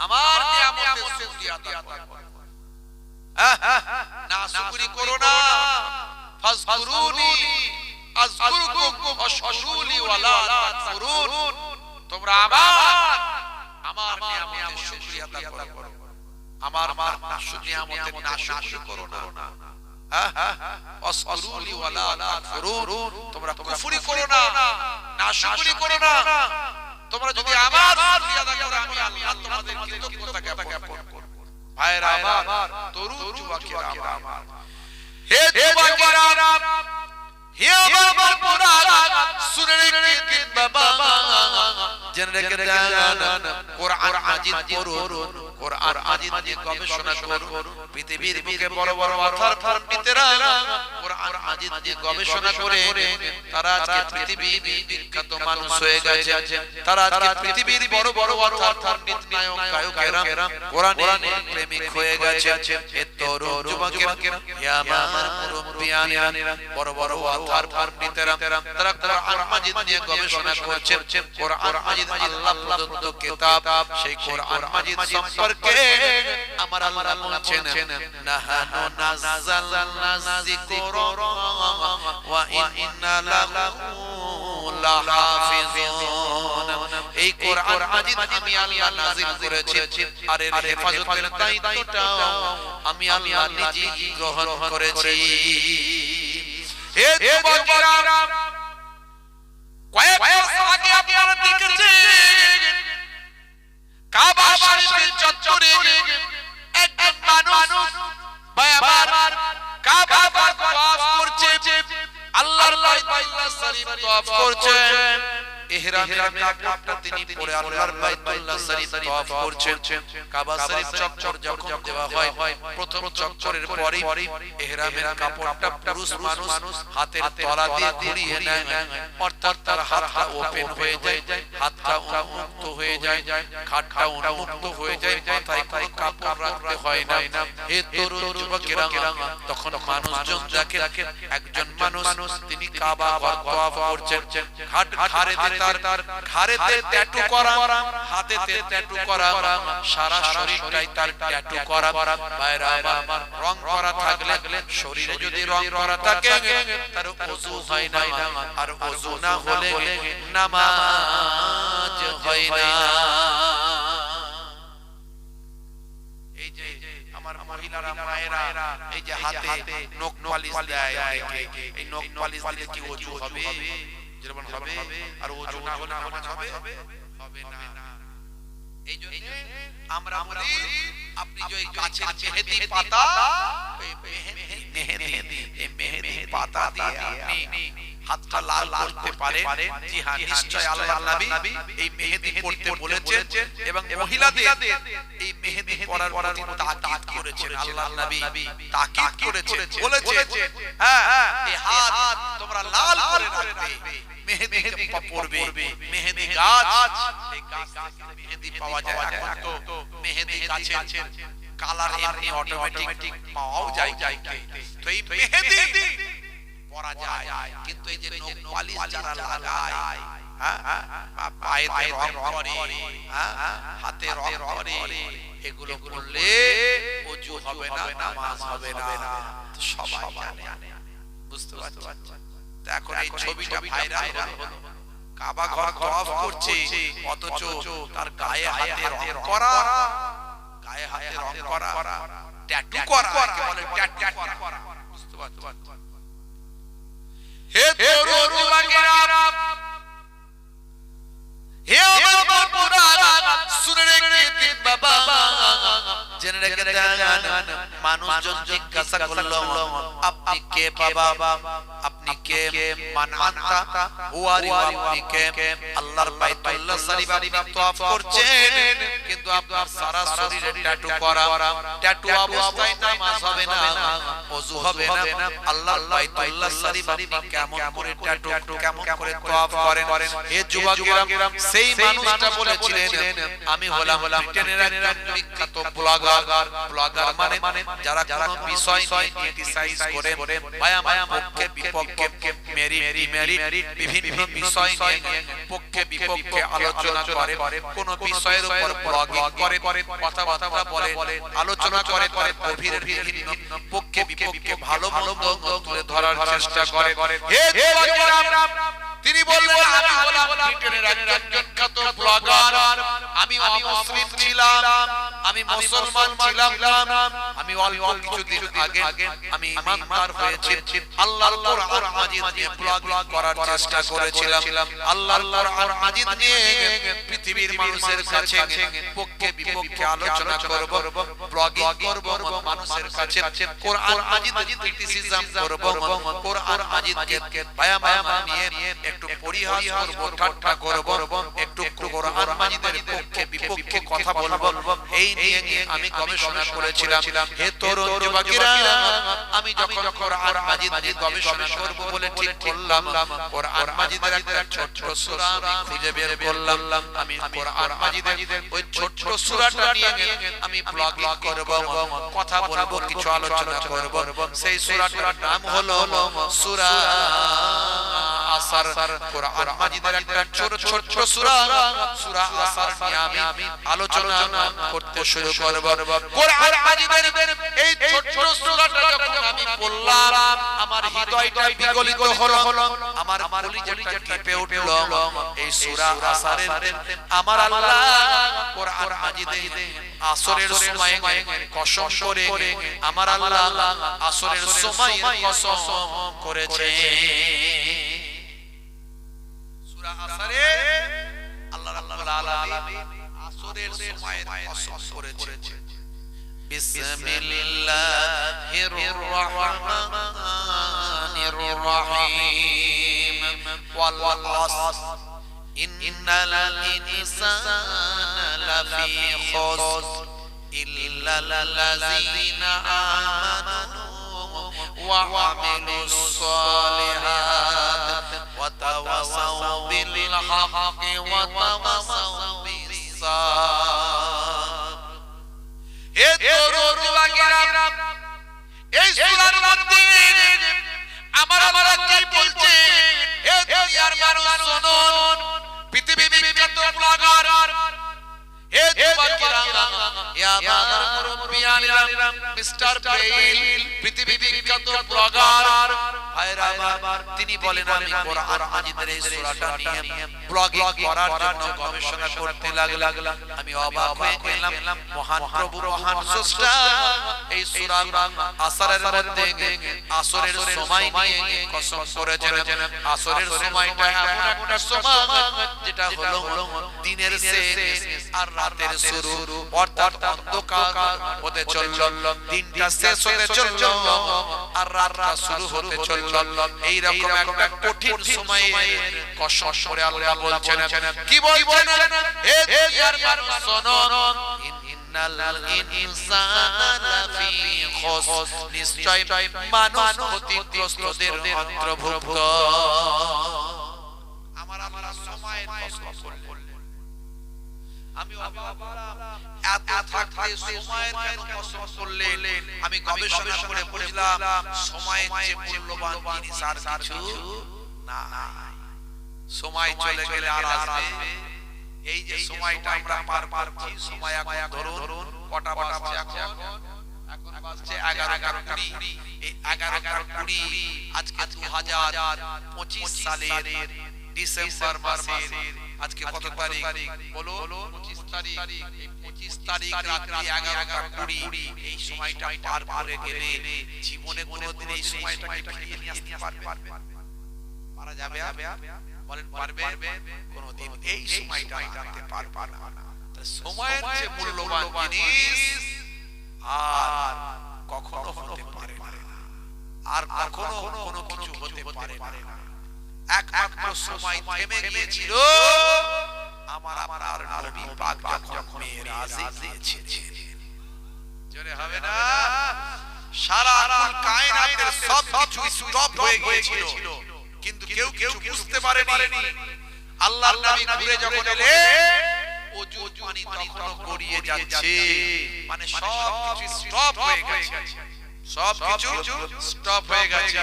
আমার নিয়ামতের শুকরিয়া আদা করো, না শুকরি করো না। ফাজকুরুনি আযকুরকুম ওয়াশকুরুলি ওয়ালা তাকফুরুন, তোমরা আমার নিয়ামতের শুকরিয়া আদা করো, আমার নিয়ামতের নাশকরি করো না। ওয়াশকুরুলি ওয়ালা তাকফুরুন, তোমরা কুফরি করো না, নাশকরি করো না। তোমরা যদি আমার শুকরিয়া আদা করো, আমি আল্লাহ তোমাদের কৃতজ্ঞতা জ্ঞাপন করব। ভাইরা আমার, তরুণ যুবকেরা আমার, হে যুবকেরা, হে আমার বন্ধুরা, শুনে রেখে বাবা জেনে রেখে দেন, কোরআন মাজিদ পড়ুন, কোরআন মাজিদ নিয়ে গবেষণা করুন। পৃথিবীর বুকে বড় বড় অথার পণ্ডিতেরা কোরআন মাজিদ নিয়ে গবেষণা করে তারা আজকে পৃথিবীর বিখ্যাত মানুষ হয়ে গেছে। তারা আজকে পৃথিবীর বড় বড় অথার পণ্ডিত নায়ক গায়কেরা কোরআনের প্রেমিক হয়ে গেছে। এ তরুণ যুবকেরা, হে আমার মুরব্বিয়ানেরা, বড় বড় অথার পণ্ডিতেরা তারা কোরআন মাজিদ নিয়ে গবেষণা করছেন। কোরআন মাজিদ আল্লাহ প্রদত্ত কিতাব, সেই কোরআন মাজিদ সম্পর্কে আমার আল্লাহ বলেছেন, নাহানু নাযালনা যিকরা ওয়া ইন্না লাহু লাহাফিজুন। এই কোরআন মাজিদ আমি আল্লাহ নাযিল করেছি, আর এর হেফাজতের দায়িত্বটাও আমি আল্লাহ নিজেই গ্রহণ করেছি। হে যুবকেরা, কয়েক বছর আগে আপনারা দেখেছেন কাবা শরীফের চত্বরে একজন মানুষ বারবার কাবা তওয়াফ করছে, আল্লাহর বাইতুল্লাহ শরীফ তওয়াফ করছে, ইহরামের কাপড়টা তিনি পরে আল্লাহর বাইতুল্লাহ শরীফ তওয়াফ করছেন। কাবা শরীফ চক্কর যখন দেওয়া হয়, প্রথম চক্করের পরেই ইহরামের কাপড়টা পুরুষ মানুষ হাতের তলা দিয়ে ঘুরিয়ে নেয়, অর্থাৎ তার হাতটা ওপেন হয়ে যায়, হাতটা উন্মুক্ত হয়ে যায়, ঘাটটা উন্মুক্ত হয়ে যায়, মাথায় কোনো কাপড় রাখতে হয় না। হে তরুণ যুবকেরা, তখন মানুষজন দেখে একজন মানুষ তিনি কাবা ঘর তওয়াফ করছেন, তার ঘাড়েতে ট্যাটু করা, হাতেতে ট্যাটু করা, সারা শরীরটাই তার ট্যাটু করা। বাইরে আমার রং করা থাকলে, শরীরে যদি রং করা থাকে তার ওযু হয় না, আর ওযু না হলে নামাজ হয় না। এই যে আমার মহিলারা মায়েরা এই যে হাতে নখ পালিশ দেয় অনেকে, এই নখ পালিশ দিলে কি ওযু হবে? যেমন হবে, আর ওযু না হলে নামাজ হবে না। এই জন্য আমরা বলি আপনি যে গাছের মেহেদি পাতা, এই মেহেদি পাতা দিয়ে আপনি হাতটা লাল করতে পারেন। জি হ্যাঁ, নিশ্চয় আল্লাহর নবী এই মেহেদি পড়তে বলেছেন এবং মহিলাদের এই মেহেদি পরার প্রতি তাকিদ করেছেন। আল্লাহর নবী তাকিদ করেছেন, বলেছেন হ্যাঁ এই হাত তোমরা লাল করে রাখবে, মেহেদি পড়বে। মেহেদি গাছ, এই গাছ থেকে মেহেদি পাওয়া যায়। এখন তো মেহেদি গাছের কালার এমনি অটোমেটিক পাওয়াও যায়, তো এই মেহেদি পরা যায়। কিন্তু এই যে নখ পালিশ যারা লাগায়, পায়েতে রং করে, হাতে রং করে, এগুলো করলে ওযু হবে না, নামাজ হবে না, সবাই জানে। বুঝতে পারছেন? এখন এই ছবিটা ভাইরাল হলো, কাবা ঘর তওয়াফ করছে, অথচ তার গায়ে হাতে রং করা, গায়ে হাতে রং করা, ট্যাটু করা, কি বলে ট্যাটু করা। বুঝতে পারছেন? হে তরুণ যুবকেরা, হে আমার বন্ধুরা, শুনে রেখে বাবা, জেনে রেখে দেন। মানুষজন জিজ্ঞাসা করলো, আপনি কে বাবা? আপনি কে? মান আনতা? হুয়ারি, আপনি কে? আল্লাহর বাইতুল্লাহ শরীফ আপনি তওয়াফ করছেন, কিন্তু আপনার সারা শরীরে ট্যাটু করা, ট্যাটু অবস্থায় নামাজ হবে না, ওযু হবে না। আল্লাহর বাইতুল্লাহ শরীফ আপনি কেমন করে ট্যাটু, কেমন করে তওয়াফ করেন? হে যুবকেরা, সেই মানুষটা বলেছিলেন, আমি হলাম ব্রিটেনের একজন বিখ্যাত ব্লগার। ব্লগার মানে যারা কোনো বিষয় নিয়ে ক্রিটিসাইজ করে, মায়া পক্ষে বিপক্ষে, মেরিট বিভিন্ন বিষয় নিয়ে পক্ষে বিপক্ষে আলোচনা করে, কোন বিষয়ের উপর ব্লগিং করে, কথাবার্তা বলে, আলোচনা করে, গভীরের বিভিন্ন পক্ষে বিপক্ষে ভালো মন্দ তুলে ধরার চেষ্টা করে। হে যুবকেরা, তিনি বললেন, আমি হলাম ব্রিটেনের একজন বিখ্যাত ব্লগার, আমি অমুসলিম ছিলাম, আমি মুসলমান ছিলাম না, আমি অল্প কিছুদিন আগে আমি ঈমানদার হয়েছি, আল্লাহর কোরআন মাজিদ নিয়ে ব্লগিং করার চেষ্টা করেছিলাম, আল্লাহর কোরআন মাজিদ নিয়ে পৃথিবীর মানুষের কাছে পক্ষে বিপক্ষে আলোচনা করব, ব্লগিং করব, মানুষের কাছে কোরআন মাজিদ ক্রিটিসিজম করব, কোরআন মাজিদকে মায়া নিয়ে একটু পরিহাস করব, ঠাট্টা করব, একটু কোরআন মাজিদের পক্ষে বিপক্ষে কথা বলবো, এই নিয়ে আমি গবেষণা করেছিলাম। হে তরুণ যুবকেরা, আমি যখন কোরআন মাজিদ নিয়ে গবেষণা করব বলে ঠিক করলাম, কোরআন মাজিদের একটা ছোট্ট সূরা আমি খুঁজে বের করলাম, আমি কোরআন মাজিদের ওই ছোট্ট সূরাটা নিয়ে আমি ব্লগিং করব, কথা বলবো, কিছু আলোচনা করব। সেই সূরাটার নাম হলো সূরা আসার কোরআন মাজিদের একটা ছোট ছোট সূরা সূরা আসার নিয়ে আমি আলোচনা করতে শুরু করব। কোরআন মাজিদের এই ছোট সূরাটা যখন আমি পড়লাম আমার হৃদয়টা বিগলিত হলো, আমার কলিজাটা কেঁপে উঠল। এই সূরা আসারের আমার আল্লাহ কোরআন মাজিদে আসরের সময়ে কসম করে আমার আল্লাহ আসরের সময়ে কসম করেছে। সূরা আসরে আল্লাহ রাব্বুল আলামিন আসরের সময়ে কসম করেছে। বিসমিল্লাহির রহমানির রহিম ওয়াল আসর ইন্নাল ইনসানা লাফি খুসর ইল্লাল্লাযীনা আমানু ওয়া আমিলুস সালিহাত ওয়া তাওয়াসাউ বিল হাক্কি ওয়া তাওয়াসাউ বিস সাবর। এ দরুদ ওয়াগিরা এই সূরার মধ্যে আমার কি বলছে? এ দুনিয়ার মানুষ শুনুন, পৃথিবী বিখ্যাত ব্লগার এ যুবকেরা ইয়া বাদার মুরব্বিয়ানিরা মিস্টার পেইল পৃথিবী বিখ্যাত ব্লগার আয়রাবার তিনি বলেন আমি কোরআন মাজিদের এই সূরাটা নিয়ে ব্লগিং করার জন্য গবেষণা করতে লাগলাম। আমি অবাক হয়ে গেলাম, মহান প্রভু মহান স্রষ্টা এই সূরা আসরের মধ্যে আসরের সময় নিয়ে কসম করেছেন। আসরের সময়টা এমন একটা সময় যেটা হলো দিনের শেষ আর রাতের শুরু, অর্থাৎ অন্ধকার হতে চলল, দিনটা শেষ হতে চলল আর রাতটা শুরু হতে চলল। এই রকম একটা কঠিন সময়ে কসম করে আল্লাহ বলছেন, কি বলছেন? হে দুনিয়ার মানুষ শোনো, ইন্নাল ইনসানা লাফি খুসর, নিশ্চয় মানুষ ক্ষতিগ্রস্তদের অন্তর্ভুক্ত। আমার আল্লাহ সময়ের কসম করলেন। আমি এত থাকতে সময়ের কেন কসম করলেন? আমি গবেষণা করে বুঝলাম সময়ের চেয়ে মূল্যবান জিনিস আর কিছু না। সময় চলে গেলে আর আসবে। এই যে সময়টা আমরা পার করছি, সময় এখন ধরুন কটা বাজছে, এখন বাজছে 11:20। এই 11:20 আজকে 2025 সালের ডিসেম্বর মাসের আজকে কত তারিখ বলো? 25 তারিখ। এই 25 তারিখ রাত্রি 11:20 এই সময়টা পার করে গেলে জীবনে কোনোদিন এই সময়টাকে ফিরিয়ে নিয়ে আসতে পারবে? পারা যাবে? বলেন পারবে? কোনোদিন এই সময়টা আনতে পারবে না। সময়ের যে মূল্যবান জিনিস আর কখনো হতে পারে না, আর কখনো কোনো কিছু হতে পারে না। একমাত্র সময় থেমে গিয়েছিল আমার আপনার নবী পাক যখন মেরাজে গিয়েছিলেন। জোরে হবে না? সারা কায়নাতের সব কিছু স্টপ হয়ে গিয়েছিল, কিন্তু কেউ কিছু বুঝতে পারেনি। আল্লাহর নবী ঘুরে যখন এলেন ওজুর পানি তখনও গড়িয়ে যাচ্ছে, মানে সব কিছু স্টপ হয়ে গেছে, সব কিছু স্টপ হয়ে গেছে।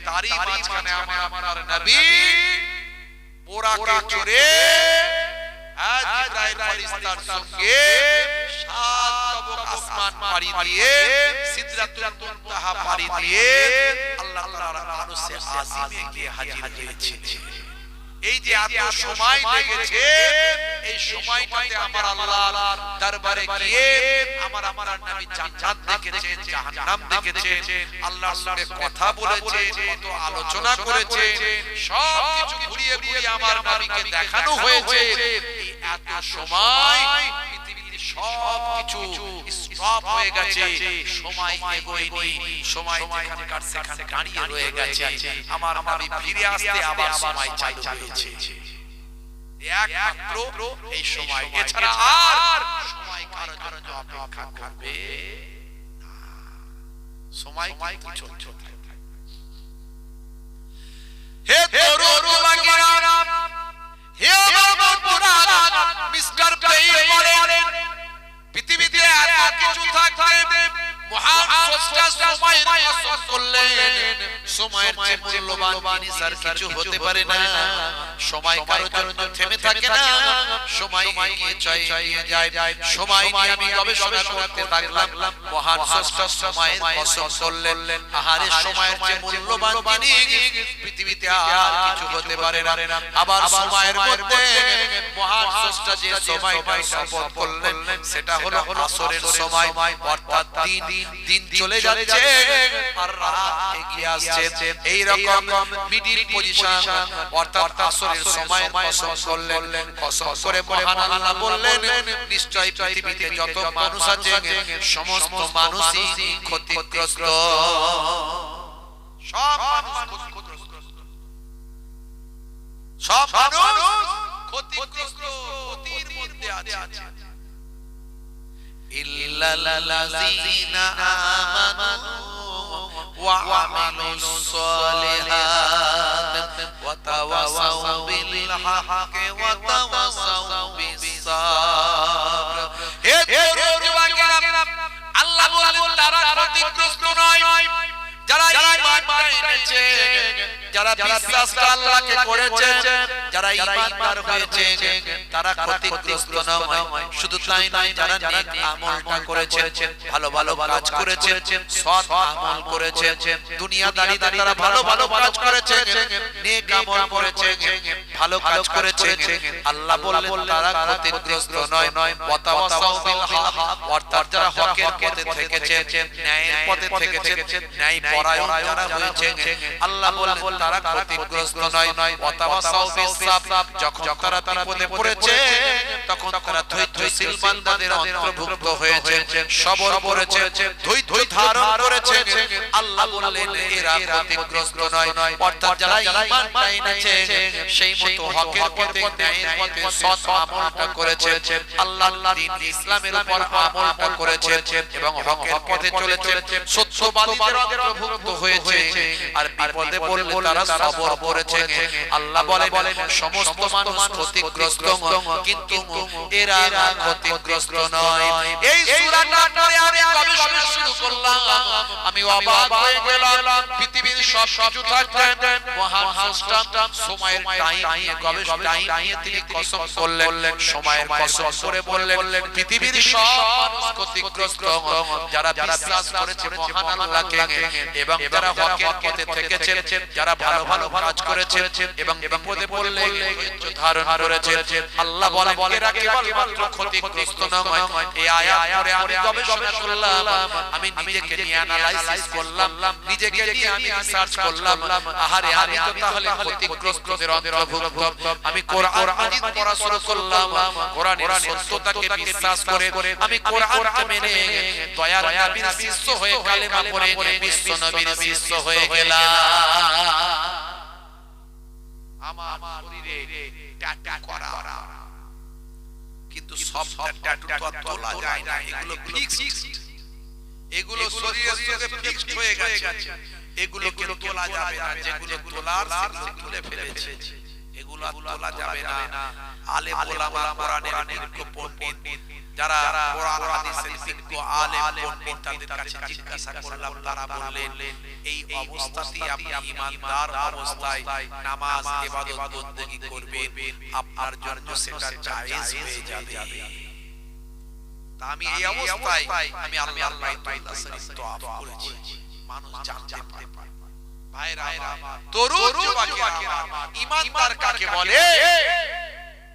তারই মাঝখানে আমার নবী বোরাকে চড়ে জিবরাইল ফেরেশতার সঙ্গে সাত তবক আসমান পাড়ি দিয়ে সিদরাতুল মুনতাহা পাড়ি দিয়ে আল্লাহ তাআলার আরশে আজিমে গিয়ে হাজির হয়েছে। এই যে এত সময় লেগেছে, এই সময়টাতে আমার আল্লাহর দরবারে গিয়ে আমার নবী জান্নাত দেখেছেন, জাহান্নাম দেখেছেন, আল্লাহর সঙ্গে কথা বলেছেন, কত আলোচনা করেছেন, সব কিছু ঘুরিয়ে ঘুরিয়ে আমার নবীকে দেখানো হয়েছে। এই এত সময় পৃথিবীতে সব কিছু স্টপ হয়ে গেছে, সময় এগোয়নি, সময় যেখানকার সেখানে দাঁড়িয়ে রয়ে গেছে। আমার নবী ফিরে আসতে আবার সময় চালু হয়েছে। একমাত্র এই সময়, এছাড়া আর সময় কারোর জন্য অপেক্ষা করবে না। সময় কিন্তু চলছে। হে তরুণ বাগিরা, হে আমার বন্ধুরা, মিস্টার পেইল বলেন পৃথিবীতে এত কিছু থাকতে মহান স্রষ্টা সময়ের কসম করলেন। সময়ের চেয়ে মূল্যবান জিনিস আর কিছু হতে পারে না। সময় কারো জন্য থেমে থাকে না, সময় এগিয়ে যায়। সময় নিয়ে আমি গবেষণা করতে থাকলাম, মহান স্রষ্টা সময়ের কসম করলেন, আহারে সময়ের চেয়ে মূল্যবান জিনিস পৃথিবীতে আর কিছু হতে পারে না। আবার সময়ের মধ্যে মহান স্রষ্টা যে সময়টা শপথ করলেন সেটা হলো আসরের সময়, অর্থাৎ দিন চলে যাচ্ছে আর রাত এগিয়ে আসছে। এই রকম মিডিল পজিশন অর্থাৎ আসরের সময় কসম করলেন। কসম করে মহান আল্লাহ বললেন, নিশ্চয়ই পৃথিবীতে যত মানুষ আছে সমস্ত মানুষই ক্ষতিগ্রস্ত। সব মানুষ ক্ষতিগ্রস্ত, সব মানুষ ক্ষতিগ্রস্ত, ক্ষতির মধ্যে আছে। ইল্লাল্লাযীনা আমানু ওয়া আমিলুস সালিহাত ওয়া তাওয়াসাউ বিল হাক্কি ওয়া তাওয়াসাউ বিস সাবর। হে যুবকেরা, আল্লাহ বলেন তারা ক্ষতিগ্রস্ত নয় যারা ঈমান এনেছে, যারা বিশ্বাসটা আল্লাহকে করেছে, যারা ঈমানদার হয়েছে তারা ক্ষতিগ্রস্ত নয়। শুধু তাই নয়, যারা নেক আমলটা করেছে, ভালো ভালো কাজ করেছে, সৎ আমল করেছে, দুনিয়াদারিতে তারা ভালো ভালো কাজ করেছে, নেক আমল করেছে, ভালো কাজ করেছে, আল্লাহ বললেন তারা ক্ষতিগ্রস্ত নয়। ওয়াতাওয়াসাউ বিল হক, অর্থাৎ যারা হকের পথে থেকেছে, ন্যায়ের পথে থেকেছে, ন্যায় পরায়ণ যারা হয়েছে, আল্লাহ বললেন তারা ক্ষতিগ্রস্ত নয়। ওয়াতাওয়াসাউ বিস সাবর, যখন তারা বিপদে পড়েছে তখন তারা ধৈর্যশীল বান্দাদের অন্তর্ভুক্ত হয়েছে, সবর করেছে, ধৈর্য ধারণ করেছে। আল্লাহ বললেন এরা ক্ষতিগ্রস্ত নয়। অর্থাৎ যারা ঈমানটা এনেছে সেই মতো হকের পথে, ন্যায়ের পথে সৎ আমলটা করেছে, আল্লাহর দ্বীন ইসলামের উপর আমলটা করেছে এবং হকের পথে চলেছে, সত্যবাদীদের অন্তর্ভুক্ত হয়েছে, আর বিপদে পড়লে তারা সবর করেছে। আল্লাহ বলেন সমস্ত মানুষ ক্ষতিগ্রস্ত কিন্তু এরা ক্ষতিগ্রস্ত নয়। এই সূরাটা পড়ে আমি গবেষণা শুরু করলাম, আমি অবাক হয়ে গেলাম। পৃথিবীর সব কিছু থাকতে মহান স্রষ্টা সময়ের টাইম নিয়ে গবেষণা নিয়ে তিনি কসম করলেন, সময়ের কসম করে বললেন পৃথিবীর সব মানুষ ক্ষতিগ্রস্ত যারা বিশ্বাস করেছে মহান আল্লাহকে এবং যারা হকের পথে থেকেছে, যারা ভালো ভালো কাজ করেছে এবং বিপদে পড়লে ধৈর্য ধারণ করেছে। আল্লাহ বলেন এরা কেবলমাত্র ক্ষতিগ্রস্ত নয়। এই আয়াত পড়ে আমি গবেষণা করলাম, আমি নিজেকে নিয়ে অ্যানালাইসিস করলাম, নিজেকে নিয়ে আমি রিসার্চ করলাম, আহারে আমি তো তাহলে ক্ষতিগ্রস্তদের অন্তর্ভুক্ত। আমি কোরআন মাজিদ পড়া শুরু করলাম, কোরআনের সত্যতাকে বিশ্বাস করে আমি কোরআনকে মেনে দয়ার নবীর শিষ্য হয়ে কালেমা পড়ে বিশ্ব নবীর শিষ্য হয়ে গেলাম। আমার শরীরে ট্যাটু করা, কিন্তু সব ট্যাটু তো তোলা যায় না, এগুলো ফিক্সড, এগুলো শরীরের সাথে ফিক্সড হয়ে গেছে, এগুলো কিন্তু তোলা যাবে না। যেগুলো তোলার সেগুলো তুলে ফেলেছে, এগুলো তোলা যাবে না। আলেম ওলামা কোরআনের বিজ্ঞ পণ্ডিত যারা কোরআন হাদিসের বিজ্ঞ আলেম পণ্ডিত তাদের কাছে জিজ্ঞাসা করলাম, তারা বললেন এই অবস্থাতেই আপনি ঈমানদার অবস্থায় নামাজ ইবাদত বন্দেগী করবেন, আপনার জন্য সেটা জায়েজ হয়ে যাবে। তা আমি এই অবস্থায় আমি আল্লাহর বাইতুল্লাহ শরীফ তওয়াফ করেছি, মানুষ জানতে পারে। ভাইরা তরুণ যুবকেরা, ঈমানদার কাকে বলে?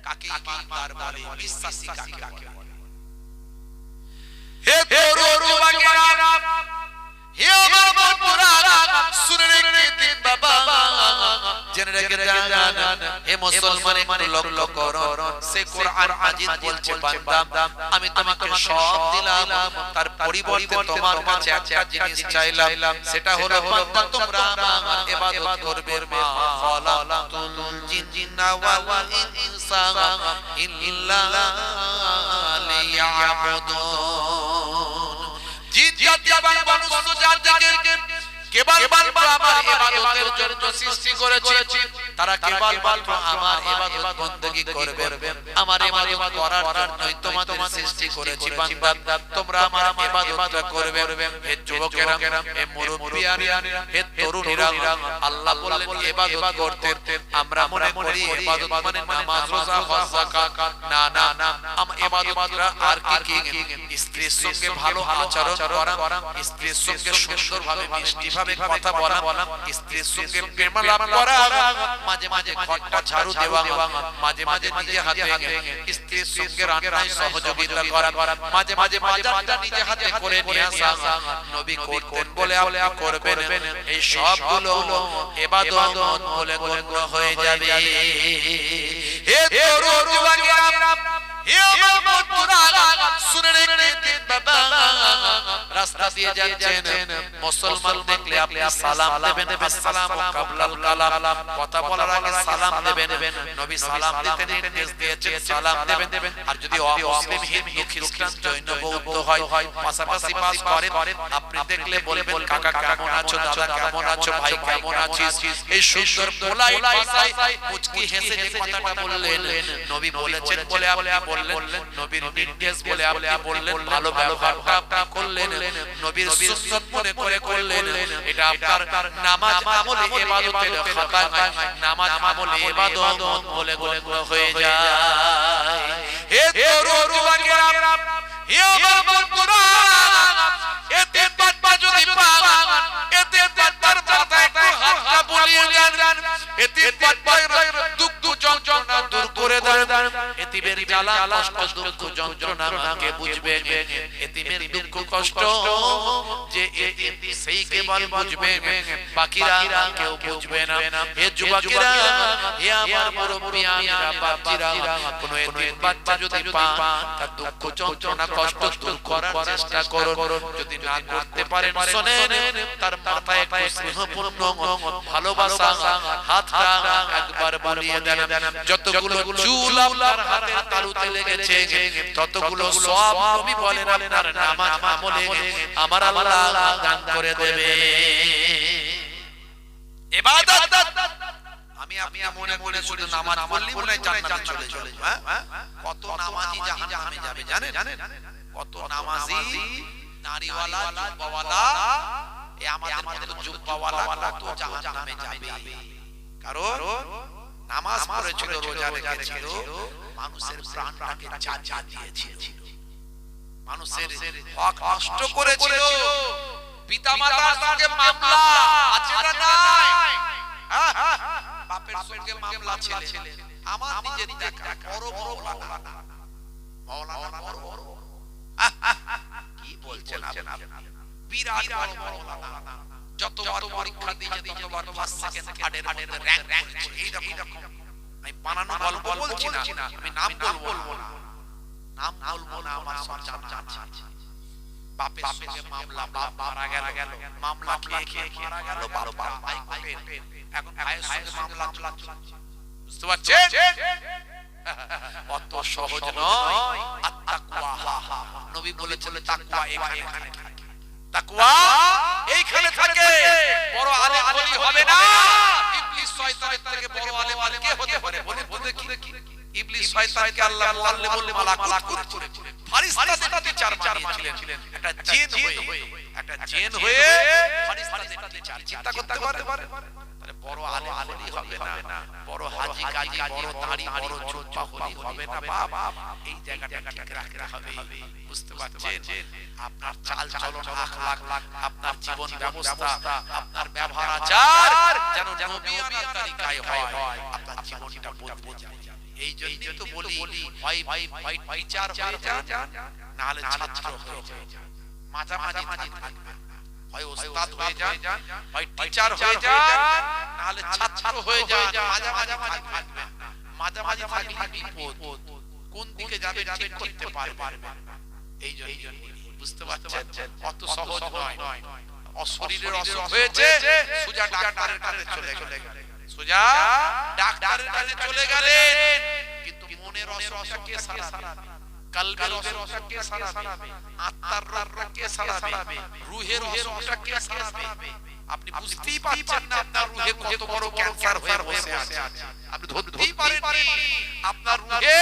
কাকে ঈমানদার বলে? বিশ্বাসী কাকে বলে? হে তরুণ যুবকেরা, হে আমার বন্ধুরা, শুনে রেখে বাবা, জেনে রেখে জান, হে মুসলমান একটু লক্ষ্য করো, সে কোরআন মাজিদ বলছে বান্দা আমি তোমাকে সব দিলাম, তার পরিবর্তে তোমার কাছে একটা জিনিস চাইলাম, সেটা হলো বান্দা তোমরা আমার ইবাদত করবে। মা খালাকাতুল জিন্না ওয়াল ইনসা ইল্লা লিয়াবুদুন। জিন জাতি এবং মানুষ জাতিকে কেবল আমার ইবাদতের জন্য সৃষ্টি করেছি, তারা কেবলমাত্র আমার ইবাদত বندگی করবে আমার ইবাদত করার জন্যই তোমাদের সৃষ্টি করেছি বান্দা তোমরা আমার ইবাদতটা করবে হে যুবকেরা হে মুরব্বিয়ারা হে তরুণীরা আল্লাহ বললেন ইবাদত করতে আমরা মনে করি ইবাদত মানে নামাজ রোজা হজ যাকাত না না আম ইবাদতরা আর কি স্ত্রীর সঙ্গে ভালো আচরণ করা স্ত্রীর সঙ্গে সুন্দরভাবে মিষ্টিভাবে কথা বলা স্ত্রীর সঙ্গে প্রেমালাপ করা মাঝে মাঝে ঘরটা ঝাড়ু দেওয়া মাঝে মাঝে নিজে হাতে স্ত্রীর সঙ্গে রান্নায় সহযোগিতা করা মাঝে মাঝে বাজারটা নিজে হাতে করে নিয়ে আসা নবী করতেন বলে আপনি করবেন এই সবগুলো ইবাদত বলে গণ্য হয়ে যাবে হে তরুণ যুবকেরা হে আমার বন্ধুরা শুনে রেখে বাবা রাস্তা দিয়ে যাচ্ছেন মুসলমান দেখলে আপনি সালাম দেবেন আসসালামু কাবলাল কালাম কথা বলার আগে সালাম দেবেন নবী সালাম দিতে নির্দেশ দিয়েছেন সালাম দেবেন আর যদি অমুসলিম হিন্দু খ্রিস্টান জৈন বৌদ্ধ হয় পাশাপাশি পাস করেন আপনি দেখলে বলবেন কাকা কেমন আছো দাদা কেমন আছো ভাই কেমন আছিস এই সুন্দর পোলাইট ভাষায় মুচকি হেসে যে কথাটা বললেন নবী বলেছেন বলে আপনি বললেন নবীর নির্দেশ বলে আপনি বললেন ভালো ব্যবহারটা আপনি করলেন নবীর সুন্নাত মনে করে করলেন এটা আপনার নামাজ আমল ইবাদতের খাতা নামাজ আমল ইবাদত বলে গণ্য হয়ে যায় হে তরুণ যুবকেরা হে আমার বন্ধুরা এতে বাবা যদি পান এতে বাবার মাথায় একটু হাতটা বুলিয়ে দেন এতে বাবার দুঃখ যন্ত্রণা দূর করে দেন এতিমের জ্বালা কষ্ট দুঃখ যন্ত্রণা মাকে বুঝবেন এতিমের দুঃখ কষ্ট যে এতিম সেই কেবল বুঝবে বাকিরা কেউ বুঝবে না হে যুবকেরা হে আমার মুরব্বিয়ারা বাপজিরা কোন এতিম বাচ্চা যদি পান তার দুঃখ যন্ত্রণা কষ্ট দূর করার চেষ্টা করুন যদি না করতে পারেন শুনেন তার মাথায় একটু স্নেহপূর্ণ ভালোবাসা হাতটা একবার বুলিয়ে দেন যতগুলো চুল আপনার হাতের তালুতে লেগেছে ততগুলো সব নবী বলেন আপনার নামাজ আমলে আমার আল্লাহ দান করে দেবে ইবাদত আমি আপনি মনে মনে শুধু নামাজ পড়লি মনে জান্নাতে চলে যাবে হ্যাঁ কত নামাজি জাহান্নামে যাবে জানেন কত নামাজি নারীওয়ালা জুব্বাওয়ালা এই আমাদের মতো জুব্বাওয়ালা কত জাহান্নামে যাবে কারণ নামাজ পড়েছিল রোজা রেখেছিল মানুষের প্রাণটাকে চাচা দিয়েছিল মানুষের হক নষ্ট করেছিল পিতামাতার সঙ্গে মামলা আছে না নাই বাপের সঙ্গে মামলা ছেলে আমার নিজের দেখা বড় বড় মাওলানা বড় বড় কি বলছেন আপনি বিরাট বড় মাওলানা যতবার পরীক্ষা দিয়ে ততবার ফার্স্ট সেকেন্ড থার্ডের মধ্যে র‍্যাঙ্ক এই রকম আমি বানানো গল্প বলছি না আমি নাম বলবো না আমার সব জানছি বাপের সঙ্গে মামলা বাপ মারা গেল মামলা খেয়ে মারা গেল বাবা ভাই এখন ভাইয়ের সঙ্গে মামলা চলছে বুঝতে পারছেন অত সহজ নয় আত্তাকওয়া নবী বলেছেন তাকওয়া এখানে তাকওয়া এইখানে থাকে বড় আলেম বলি হবে না ইবলিস শয়তানের থেকে বড় আলেম কে হতে পারে বলে দেখি ইবলিস শয়তানকে আল্লাহ মুআল্লিমুল মালাকুত করেছিলেন ফারিস্তাদের টিচার বানিয়েছিলেন একটা জিন হয়ে ফারিস্তাদের টিচার চিন্তা করতে পারে তাহলে বড় আলেম বলি হবে না বড় হাজী গাজী বড় দাড়ি বড় চোখা হলি হবে না বাবা এই জায়গাটা ঠিক রাখতে হবে বুঝতে পারছেন আপনার চাল চলন আখলাক আপনার জীবন ব্যবস্থা আপনার ব্যবহার আচার যেন নবীয়ানা তরিকায় হয় আপনার জীবনটা বদলে যায় এই জন্যই তো বলি ভাই টিচার হয়ে যান না হলে ছাত্র হয়ে যান মাঝামাঝি থাকবেন হয় ওস্তাদ হয়ে যান হয় টিচার হয়ে যান না হলে ছাত্র হয়ে যান মাঝামাঝি থাকবেন মাঝামাঝি থাকলে বিপদ কোন দিকে যাবে ঠিক করতে পারবেন এই জন্য বুঝতে পারছেন অত সহজ নয় শরীরের অসুখ হয়েছে সোজা ডাক্তারের কাছে চলে গেলেন সোজা ডাক্তারের কাছে চলে গেলেন কিন্তু মনের অসুখটা কে সারাবে কলবের অসুখটা কে সারাবে আত্মার রোগটা কে সারাবে রূহের অসুখটা কে সারাবে আপনি বুঝতেই পারছেন না আপনার রুহে কত বড় ক্যান্সার হয়ে বসে আছে। আপনি ধরতেই পারেননি আপনার রুহে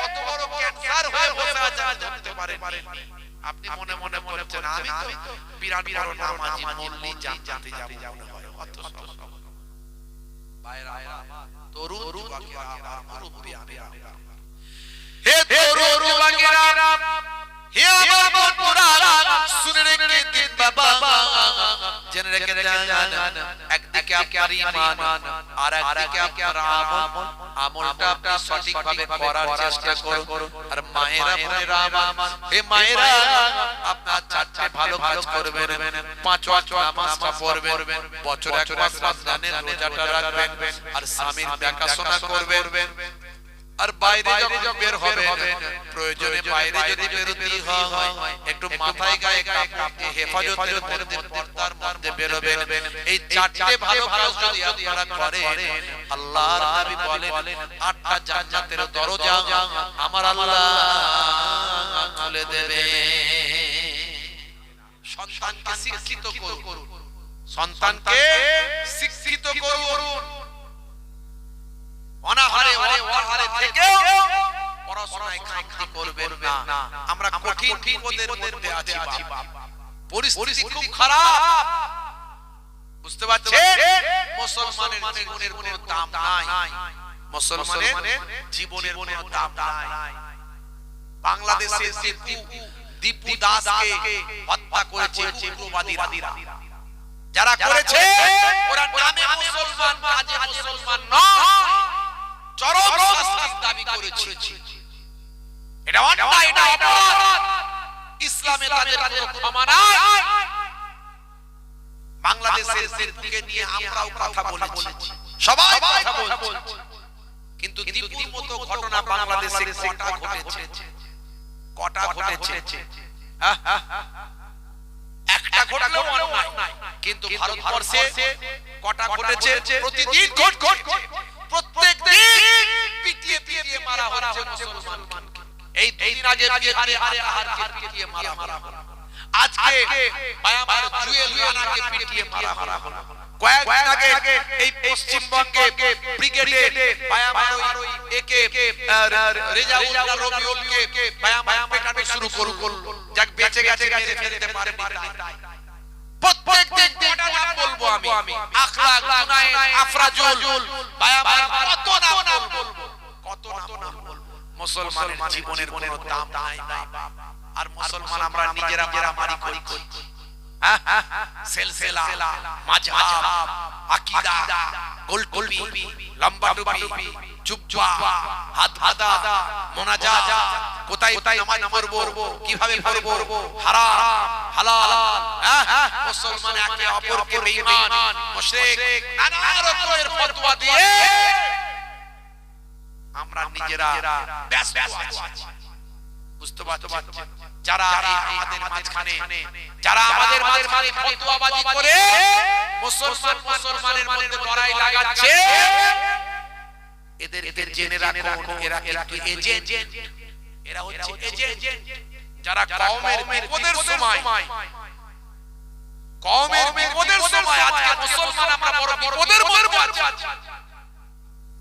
কত বড় ক্যান্সার হয়ে বসে আছে, ধরতে পারেননি। আপনি মনে মনে বলছেন আমি তো বিরাট বড় নামাজি মল্লি জান্নাতে যাব মনে হয়। অত ভাইরা তরুণ যুবকেরা মুরব্বিয়ানেরা, হে তরুণ যুবকেরা, হে আমার বন্ধুরা, শুনে রেখে দিন বাবা, জেনে রেখে যান, একদিকে আপনার ঈমান আর একদিকে আপনার আমল, আমলটা আপনি সঠিকভাবে করার চেষ্টা করুন। আর মায়েরা বোনেরা আমার, হে মায়েরা, আপনার চারটে ভালো কাজ করবেন, 5 ওয়াক্ত নামাজটা পড়বেন, বছরে একবার রমজানের রোজাটা রাখবেন, আর স্বামীর দেখাশোনা করবেন। আর বাইরে যখন বের হবেন, প্রয়োজনে বাইরে যদি বেরোতে হয় একটু মাথায় গায়ে কাপড় দিয়ে হেফাজতের মধ্যে পর্দার মধ্যে বেরোবেন। এই চারটে ভালো কাজ যদি আপনারা করেন, আল্লাহর নবী বলেন 8টা জান্নাতের দরজা আমার আল্লাহ খুলে দেবে। সন্তানকে শিক্ষিত করুন, সন্তানকে শিক্ষিত করুন। অনাহারে অনাহারে থেকে পড়াশোনায় খামতি করবেন না। আমরা কঠিন বিপদের মধ্যে আছি বাবা, পরিস্থিতি খুব খারাপ, বুঝতে পারছেন? মুসলমানের জীবনের কোনো দাম নাই, মুসলমানের জীবনের কোনো দাম নাই। বাংলাদেশের দীপু দাসকে হত্যা করেছে উগ্রবাদীরা, যারা করেছে ওরা নামে মুসলমান, কাজে মুসলমান নয়, চরম শাস্তির দাবি করেছে। এটা অন্যায়, এটা অপরাধ। ইসলামে তাদের কোনো ক্ষমা নাই। বাংলাদেশের দীপুকে নিয়ে আমরাও কথা বলেছি, সবাই কথা বলছে, কিন্তু দীপুর মতো ঘটনা বাংলাদেশে কটা ঘটেছে? একটা ঘটলেও অন্যায়, কিন্তু ভারতবর্ষে কটা ঘটেছে? প্রতিদিন ঘটছে, প্রত্যেক দিন পিটিয়ে পিটিয়ে মারা হচ্ছে মুসলমানকে। এই দুদিন আগে বিহারে আহারকে পিটিয়ে মারা হলো, আজকে বায়ামার জুয়েল রানাকে পিটিয়ে মারা হলো, কয়েকদিন আগে এই পশ্চিমবঙ্গে ব্রিগেডে বায়ামার ওই একে রেজাউল রবিউলকে বায়ামার পেটানো শুরু করলো, যাক বেঁচে গেছে মেরে ফেলতে পারেনি। প্রত্যেক দিন কটা নাম বলবো আমি? আখলাক, জুনায়েদ, আফরাজুল, বায়ামার কত নাম বলবো, কত নাম বলবো। মুসলমানের জীবনের কোনো দাম নাই। আর মুসলমান আমরা নিজেরা মারামারি করি, সিলসিলা, মাযহাব, আকীদা, গোলটুপি, লম্বা টুপি, জুব্বা, হাত বাঁধা, মুনাজাত, কোথায় নামাজ পড়বো, কিভাবে পড়বো, হারাম হালাল, মুসলমান একে অপরকে বেঈমান, মুশরিক, নানা রকমের ফতোয়া দিয়ে আমরা নিজেরা ব্যস্ত আছি। বুঝতে পারছেন? যারা আমাদের মাঝখানে ফতোয়াবাজি করে মুসলমানের মধ্যে লড়াই লাগাচ্ছে, এদের জেনে রাখুন, এরা একটু এজেন্ট, এরা হচ্ছে এজেন্ট, যারা কওমের বিপদের সময় আজকে মুসলমান আমরা বড় বিপদের মধ্যে আছি,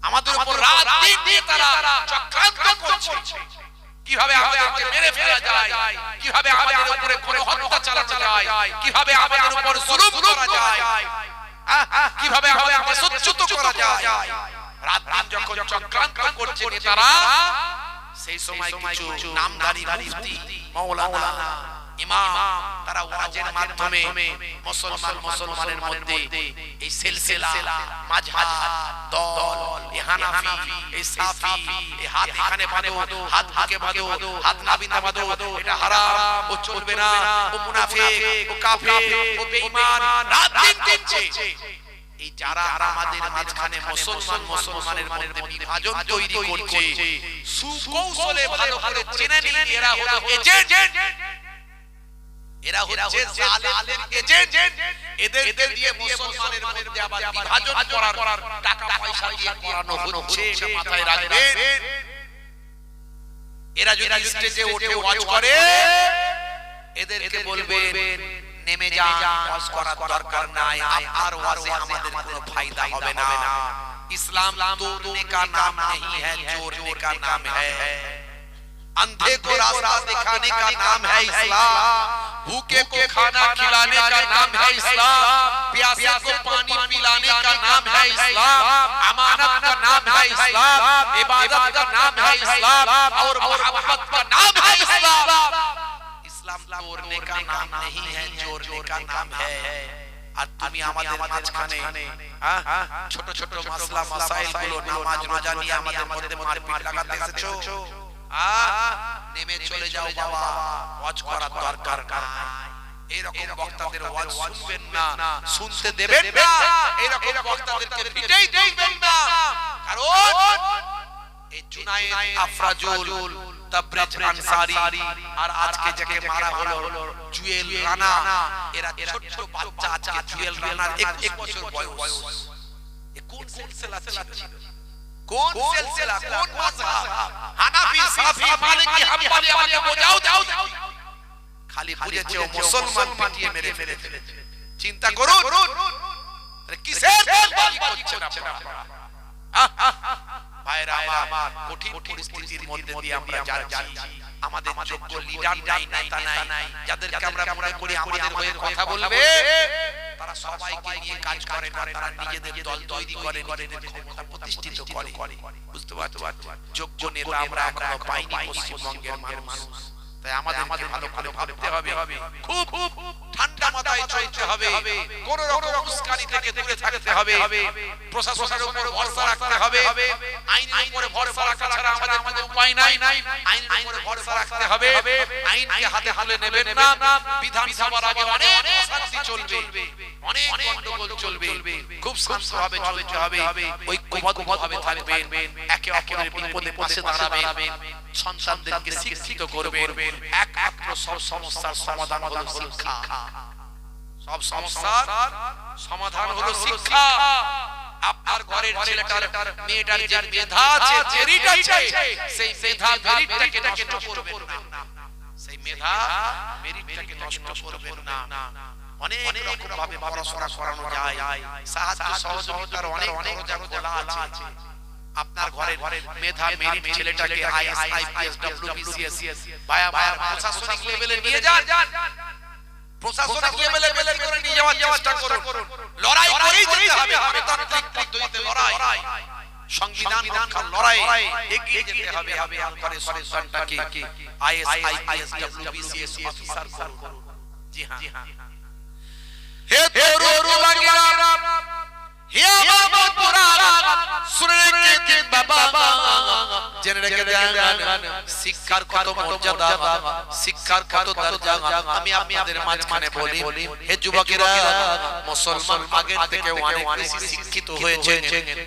আমাদের উপর রাত দিন দিয়ে তারা চক্রান্ত করছে, কিভাবে আমাদেরকে মেরে ফেলা যায়, কিভাবে আমাদের উপরে কোনো হত্যা চালানো যায়, কিভাবে আমাদের উপর জুলুম করা যায়, কিভাবে আমাদেরকে সচ্যুত করা যায়। রাত দিন যখন চক্রান্ত করছে নেতারা, সেই সময় কিছু নামধারী মুফতি, মাওলানা, ইমাম, তারা ওয়াজের মাধ্যমে মুসলমানের মধ্যে এই সিলসিলা, মাযহাব, দল, এই হানাফি, এই সাফি, এই হাত এখানে বাঁধো, হাত বুকে বাঁধো, হাত নাভিতে বাঁধো, এটা হারাম, ও চলবে না, ও মুনাফিক, ও কাফের, ও বেঈমান, রাত দিন করছে। এই যারা আমাদের মাঝখানে মুসলমানের মধ্যে বিভাজন তৈরি করছে, সুকৌশলে ভালো করে চিনে নিন, এরা হলো এজেন্ট, এরা হচ্ছে জালেমের এজেন্ট। এদের দিয়ে মুসলমানের মধ্যে আবার বিভাজন করার টাকা পয়সা দিয়ে করানো হচ্ছে, এটা মাথায় রাখবেন। এরা যদি স্টেজে ওঠে ওয়াজ করে, এদেরকে বলবেন নেমে যান, ওয়াজ করার দরকার নাই, আপনার ওয়াজে আমাদের কোনো ফায়দা হবে না। इस्लाम तोड़ने का नाम नहीं है, जोड़ने का नाम है। अंधे को रास्ता दिखाने का नाम है इस्लाम, भूखे को खाना खिलाने का नाम है इस्लाम, प्यासे को पानी पिलाने का नाम है इस्लाम, अमानत का नाम है इस्लाम, इबादत का नाम है इस्लाम और मोहब्बत का नाम है इस्लाम। इस्लाम तोड़ने का नाम नहीं है, जोड़ने का नाम है। আর তুমি আমাদের মাঝখানে ছোট ছোট মাসলা মাসাইল গুলো নামাজ রোজা নিয়ে আমাদের মধ্যে মারপিট লাগাতে এসেছো। নেমে চলে যাও বাবা, ওয়াজ করার দরকার নাই। এরকম বক্তাদের ওয়াজ শুনবেন না, শুনতে দেবেন না। এরকম বক্তাদেরকে ভিটেই দিবেন না, কারণ এই জুনায়েদ আফরাজুল তাবরিজ আনসারী আর আজকে যাকে মারা হলো জুয়েল রানা, এরা ছোট বাচ্চা। আজকে জুয়েল রানার 21 বছর বয়স। এ কোন সিলসিলা ছিল? কোন সিলসিলা, কোন মাযহাব? হানাফি, শাফি, মালিকি, হাম্বলি? আমাকে বোঝাও। খালি বুঝেছে ও মুসলমান পিটিয়ে মেরে ফেলেছে। চিন্তা করুন কিসের বলবালি করছেন আপনারা? ভাইরা আমার, কঠিন পরিস্থিতির মধ্যে দিয়ে আমরা যাচ্ছি। আমাদের যোগ্য লিডার নাই, নেতা নাই, যাদেরকে আমরা মনে করি আমাদের হয়ে কথা বলবে, তারা সবাইকে নিয়ে কাজ করে না, তারা নিজেদের দল তৈরি করে, নিজেদের ক্ষমতা প্রতিষ্ঠিত করে। বুঝতে পারছো? যোগ্য নেতা আমরা এখনো পাইনি পশ্চিমবঙ্গের মানুষ। তাই আমাদের ভালো করে ভাবতে হবে, খুব ঠান্ডা মাথায় চলতে হবে, কোন রকম উস্কানি থেকে দূরে থাকতে হবে, প্রশাসনের উপর ভরসা রাখতে হবে, আইনের উপরে ভরসা রাখা ছাড়া আমাদের উপায় নাই। আইনের উপরে ভরসা রাখতে হবে, আইনকে হাতে হাতে নেবেন না। বিধানসভার আগে অনেক অশান্তি চলবে, অনেক গন্ডগোল চলবে, খুব শান্তভাবে চলতে হবে, ঐক্যবদ্ধভাবে থাকবেন, একে অপরের বিপদে পাশে দাঁড়াবেন, সন্তানদেরকে শিক্ষিত করবেন। একমাত্র সব সমস্যার সমাধান হলো শিক্ষা। সব সমস্যার সমাধান হলো শিক্ষা। আপনার ঘরের ছেলেটার মেয়েটার যে মেধা আছে, মেরিট আছে, সেই মেধা মেরিটটাকে নষ্ট করবেন না। সেই মেধা মেরিটটাকে নষ্ট করবেন না। অনেক রকম ভাবে পড়াশোনা করানো যায়, সাহায্য সহযোগিতার অনেক দরজা আছে। আপনার ঘরের মেধা মেরিট ছেলেটাকে আইএস, আইপিএস, ডব্লিউবিসিএস বায়া প্রশাসনিক লেভেলে নিয়ে যান। প্রশাসনিক লেভেলে করে নিয়ে যাওয়ার চেষ্টা করুন। লড়াই করেই যেতে হবে, গণতান্ত্রিক পদ্ধতিতে লড়াই, সংবিধান রক্ষার লড়াই এগিয়ে যেতে হবে। আপনার সন্তানটাকে আইএস, আইপিএস, ডব্লিউবিসিএস অফিসার করুন। জি হ্যাঁ, হে তরুণ লাগেরা, হে বাবা পুরানা, শুনে রেখে বাবা, জেনে রেখে দেন শিক্ষার কত মর্যাদা, শিক্ষার কত দরজা। আমি আপনাদের মাঝখানে বলি, হে যুবকেরা, মুসলমান আগের থেকে অনেক বেশি শিক্ষিত হয়েছে।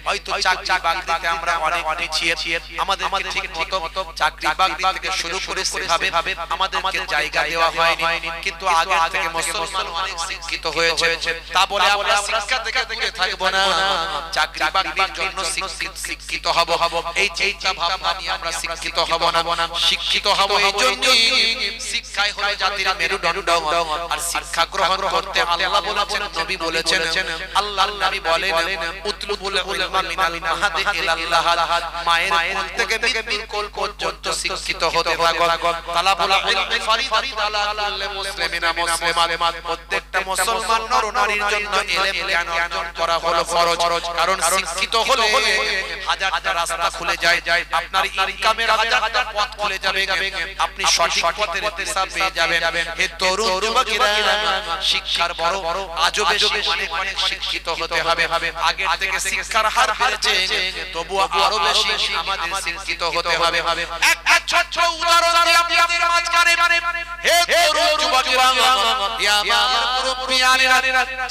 হয়তো চাকরি বাকরিতে আমরা অনেক পিছিয়ে, আমাদেরকে ঠিক মতো চাকরি বাকরি থেকে শুরু করে সেভাবে আমাদেরকে জায়গা দেওয়া হয়নি। কিন্তু আগের থেকে মুসলমান অনেক শিক্ষিত হয়েছে। তা বলে আমরা শিক্ষা থেকে দূরে থাকবো না, চাকরি বাকরির জন্য শিক্ষিত হব। এই চিন্তা ভাবনা নিয়ে আমরা শিক্ষিত হব না, শিক্ষিত হব এই জন্যই শিক্ষাই হলো জাতির মেরুদণ্ড। আর শিক্ষা গ্রহণ করতে আল্লাহ বলেছেন, নবী বলেছেন, আল্লাহর নবী বলেন, উতলুবুল ইলমা মিনাল মাহদি ইলাল লাহাদ, মায়ের কোল থেকে মৃত্যুর কোল পর্যন্ত শিক্ষিত হতে থাকো। তালাবুল ইলমি ফরিদাতুন আলা কুল্লি মুসলিমিনা মুসলিমাত, প্রত্যেকটা মুসলমান নর নারীর জন্য ইলম জ্ঞান অর্জন করা হলো ফরজ। কারণ শিক্ষিত হলে হাজারটা রাস্তা খুলে যায়, আপনার ইনকামের হাজার পথ খুলে যাবে, আপনি সঠিক পথের দিশা পেয়ে যাবেন। হে তরুণ যুবকেরা, শিক্ষার বড় আজও বেশি অনেক শিক্ষিত হতে হবে। আগের থেকে শিক্ষার হার বেড়েছে, তবু আরো বেশি আমাদের শিক্ষিত হতে হবে। একটা ছোট উদাহরণ দিয়ে আপনাদের মাঝখানে, হে তরুণ যুবকেরা, ইয়া আমার মুরব্বিয়ানেরা,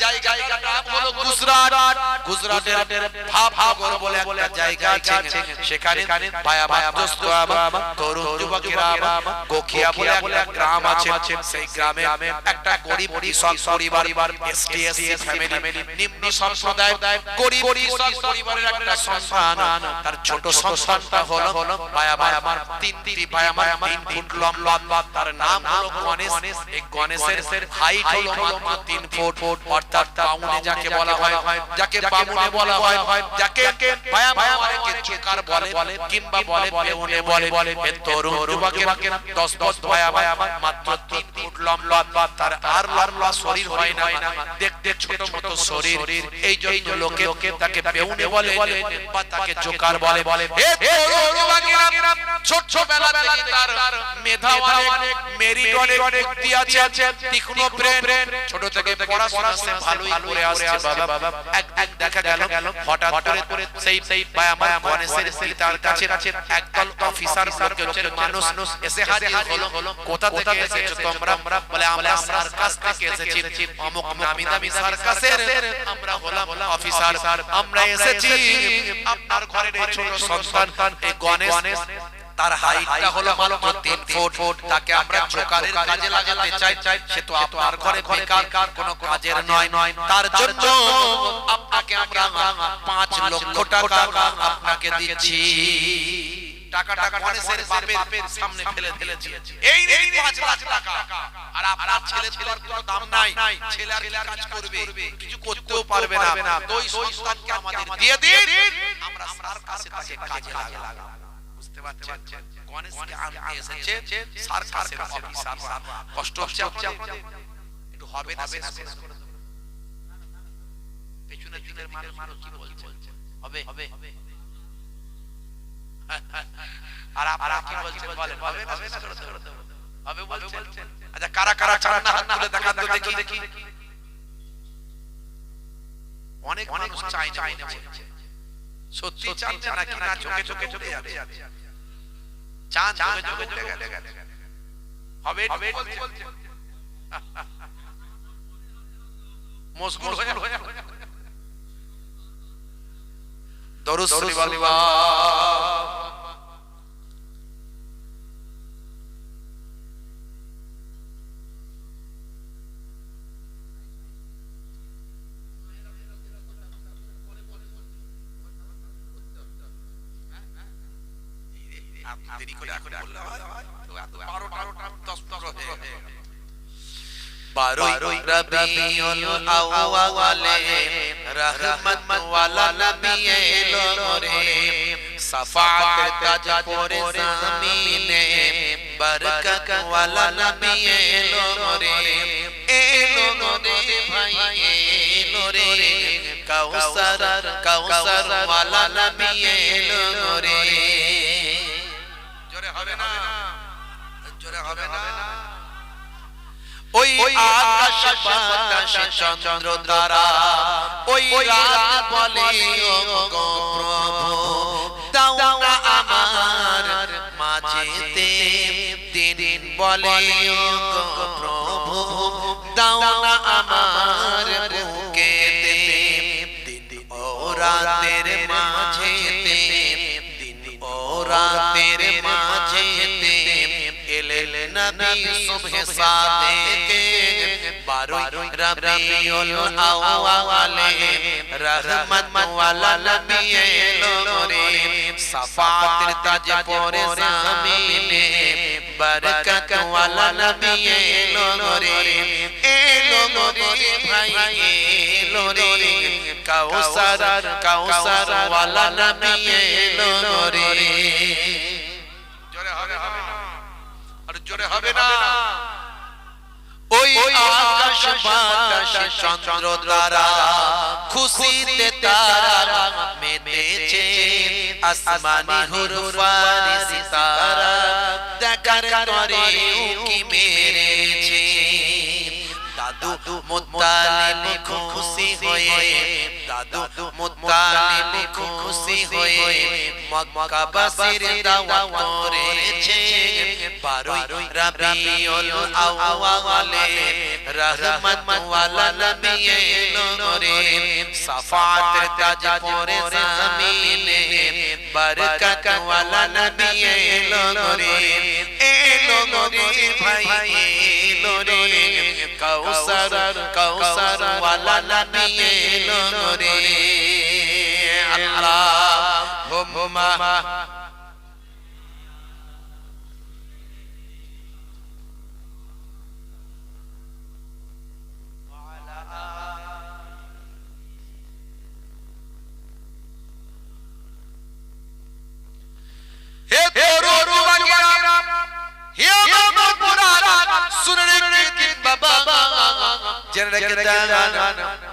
জায়গাটা হলো গুজরাট। গুজরাটের ভাবনগর বলে একটা জায়গা আছে সেখানে ভায়া দোস্ত তরুণ যুবকেরা গোখিয়া বলে একটা গ্রাম আছে সেই গ্রামে একটা গরিব কৃষক পরিবার এসটিএসসি ফ্যামিলি নিম্ন সম্প্রদায় গরিব কৃষক পরিবারের একটা সন্তান তার ছোট সন্তানটা হলো ভায়া আমার তিনটি ভায়া আমার 3 ফুট লম্বা তার নাম হলো গণেশ এই গণেশের হাইট হলো মাত্র 3 ফুট অর্থাৎ বামুনে যাকে বলা হয় যাকে বামুনে বলা হয় যাকে ভায়া মাকে চোকার বলে কিংবা বলে বেউনে বলে এই তরুণ যুবকেরা 10 ভায়া মাত্র 3 ফুট লম্বা তার আর লম্বা শরীর হয় না দেখতে ছোট মতো শরীর এই জন্য লোকে তাকে বেউনে বলে বা তাকে জোকার বলে এই তরুণ যুবকেরা ছোট বেলা থেকে তার মেধা অনেক মেরিট অনেক বুদ্ধি আছে তীক্ষ্ণ ব্রেন ছোট থেকে পড়াশোনা সে ভালোই করে আসছে বাবা এক দেখা গেল হঠাৎ করে সেই ভাই আমার গণেশের পিতার কাছে একদল অফিসার লোকের মানুষ এসে হাজির হলো কোথা থেকে এসেছো তোমরা বলে আমরা সার্কাস থেকে এসেছি অমুক নামি দামি সার্কাসের আমরা হলাম অফিসার আমরা এসেছি আপনার ঘরের এই ছোট সন্তান এই গণেশ তার হাইটটা হলো মাত্র 3 ফুট তাকে আমরা জোকারের কাজে লাগাতে চাই সে তো আপনার ঘরে বেকার কোনো কাজের নয় তার জন্য আপনাকে আমরা 5 লক্ষ টাকা আপনাকে দিচ্ছি টাকা গণেশের বাপের সামনে ফেলে দিয়েছি এই 5 লাখ টাকা আর আপনার ছেলের কোনো দাম নাই ছেলে আর কাজ করবে কিছু করতেও পারবে না তো ওই সন্তানকে আমাদের দিয়ে দিন আমরা সার্কাসে তাকে কাজে লাগাবো বুঝতে পারছেন গণেশকে আনতে এসেছে সার্কাসের অফিসার কষ্ট হচ্ছে আপনাদের একটু হবে না শেষ করে দেব পেছনের দিনের মানুষ কি বলছে হবে আর আপনারা কি বলছেন বলেন হবে না শেষ করে দেব হবে বলছেন আচ্ছা কারা চান্না হাত তুলে দেখান তো দেখি অনেক মানুষ চাই না বলছে সত্যি চাচ্ছে নাকি না চোখে চলে যাবে চান চোখে গেলে হবে মশগুল হয়ে দরুদ শরীফ আল্লাহ দেরি করে বললে হয় তো 12 রবিউল আউয়ালে রহমত ওয়ালা নবী এলো রে সাফাত তাজ পরে জামিনে বরকত ওয়ালা নবী এলো রে ভাই এলো রে কাউসার ওয়ালা নবী এলো রে জোরে হবে না ওই আকাশ বাতাস চন্দ্র তারা ওই রাত বলে ও গো প্রভু দাও না আমার মাঝেতে দিন বলে ও গো প্রভু দাও না আমার বুকেতে দিন ও রাতের মাঝেতে দিন ও রাতের মাঝেতে এলে নবী সুবহ সাদেকে 12 রবিউল আউয়ালে রহমত ওয়ালা নবী এলো রে সাফাতের তাজ পরে জামিনে বরকত ওয়ালা নবী এলো রে ভাই এলো রে কাউসার ওয়ালা নবী এলো রে জোরে হবে না ওই আকাশ বাতাস চন্দ্র তারা খুশিতে তারা মেতেছে আসমানি হুরফারি সিতারা দেখার করে উকি মেরেছে দাদু মুত্তালিব খুশি হয়ে খুশি হয়ে মক্কাবাসীর দাওয়াত করেছে 12 রবিউল আউয়ালে রহমত ওয়ালা নবী এলো রে সাফাতের তাজ পরে জামিনে बरकत वाला नबी एलो रे भाई एलो रे कौसर वाला नबी एलो रे अल्लाहुम्मा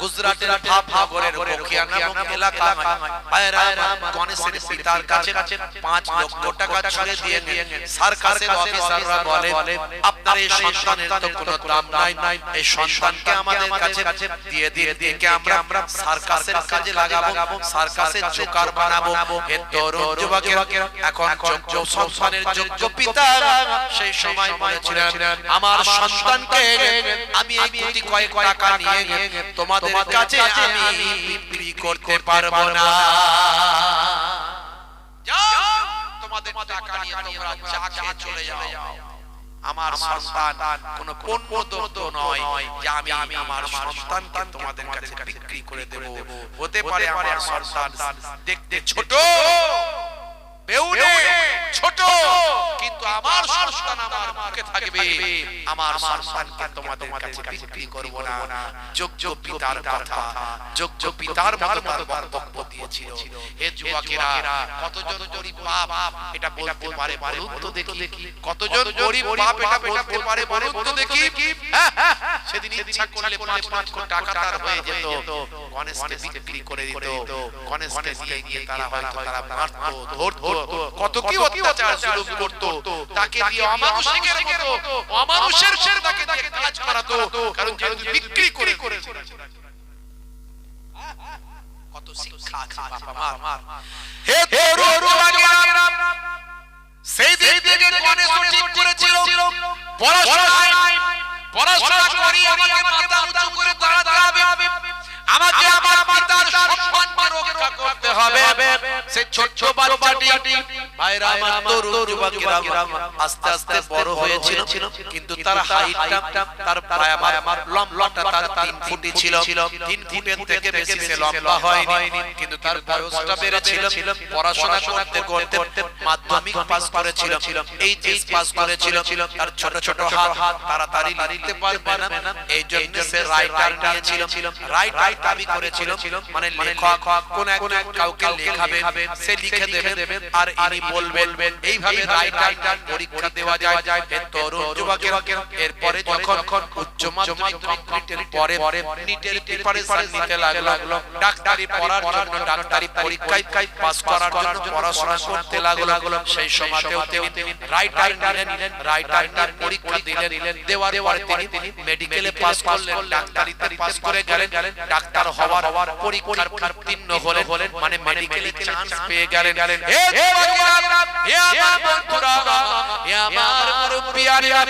गुजरातेर भाभनगरेर बखिया नामक एलाकाय पायरा गणेशेर पितार काছে 5 লক্ষ টাকা ছুঁড়ে দিয়ে সার্কাসের অফিসাররা বলে আপনার এই সন্তানের তো কোনো দাম নাই এই সন্তানকে আমাদের কাছে দিয়ে দিয়ে আমরা সার্কাসের কাজে লাগাবো সার্কাসের জোকার বানাবো এ তরুণ যুবকেরা এখন যোগ্য সন্তানের যোগ্য পিতা সেই সময় বলেছিলেন আমার সন্তানকে আমি এই কোটি কয়েক টাকা নিয়ে তোমাদের কাছে আমি বিক্রি করতে পারবো না যাও তোমাদের টাকা নিয়ে তোমরা চা খেয়ে চলে যাও আমার সন্তান কোনো পণ্যদ্রব্য নয় যে আমি আমার সন্তানকে তোমাদের কাছে বিক্রি করে দেব হতে পারে আমার সন্তান দেখতে ছোট বেউনে ছোট কিন্তু আমার সন্তান আমার মুখে থাকবে আমার সন্তানকে তোমাদের কাছে বিক্রি করব না যোগ্য পিতার কথা যোগ্য পিতার মতো বক্তব্য দিয়েছিল হে যুবকেরা কতজন গরীব বাপ এটা বলতে পারে বলুন তো দেখি কতজন গরীব বাপ এটা বলতে পারে বলুন তো দেখি সেদিন ইচ্ছা করলে 5 কোটি টাকা তার হয়ে যেত গণেশকে বিক্রি করে দিত গণেশকে দিয়ে তারা হয়তো তারা মারতো ধরতো কত কি অত্যাচার জুলুম করত তাকে দিয়ে অমানুষের তাকে দিয়ে কাজ করাতো কারণ যেহেতু বিক্রি করে কত শিক্ষা আছে বাবা মার হে তরুণরা সেই দিক থেকে গণেশ ঠিক করেছিল পড়াশোনা করি আমাকে মাথা উঁচু করে দাঁড়াতে হবে আমাকে আমার পিতার সম্মানকে রক্ষা করতে হবে সেই ছোট বাচ্চাটি ভাইরা আমার তরুণ যুবকেরা আস্তে আস্তে বড় হয়েছিল কিন্তু তার হাইটটা তার প্রায় আমার লম্বাটা তার 3 ফুট ছিল 3 ফুটের থেকে বেশি সে লম্বা হয়নি কিন্তু তার বয়সটা বেড়েছিল পড়াশোনা করতে করতে মাধ্যমিক পাস করেছিল এইচএস পাস করেছিল তার ছোট ছোট হাত তাড়াতাড়ি লিখতে পারবে না এইজন্য সে রাইটার নিয়েছিল রাইটার দাবি করেছিল মানে লেখক কোন এক কাউকে লেখাবে সে লিখে দেবে আর ইনি বলবেন এইভাবে রাইটার পরীক্ষা দেওয়া যায় এই তরুণ যুবকেরা এরপরে যখন উচ্চ মাধ্যমিক কমপ্লিটের পরে নিটের প্রিপারেশন নিতে লাগলো ডাক্তারি পড়ার জন্য ডাক্তারি পরীক্ষায় পাস করার জন্য পড়াশোনা করতে লাগলো সেই সময়তেও তিনি রাইটার নিলেন রাইটার নিয়ে পরীক্ষা দিলেন দেওয়ার পরে তিনি মেডিকেলে পাস করলেন ডাক্তারিতে পাস করে গেলেন ডাক্তার হওয়ার পরীক্ষার উত্তীর্ণ হলেন মানে মেডিকেলে চান্স পেয়ে গেলেন হে আমার বন্ধুরা হে আমার মুরব্বিয়ারা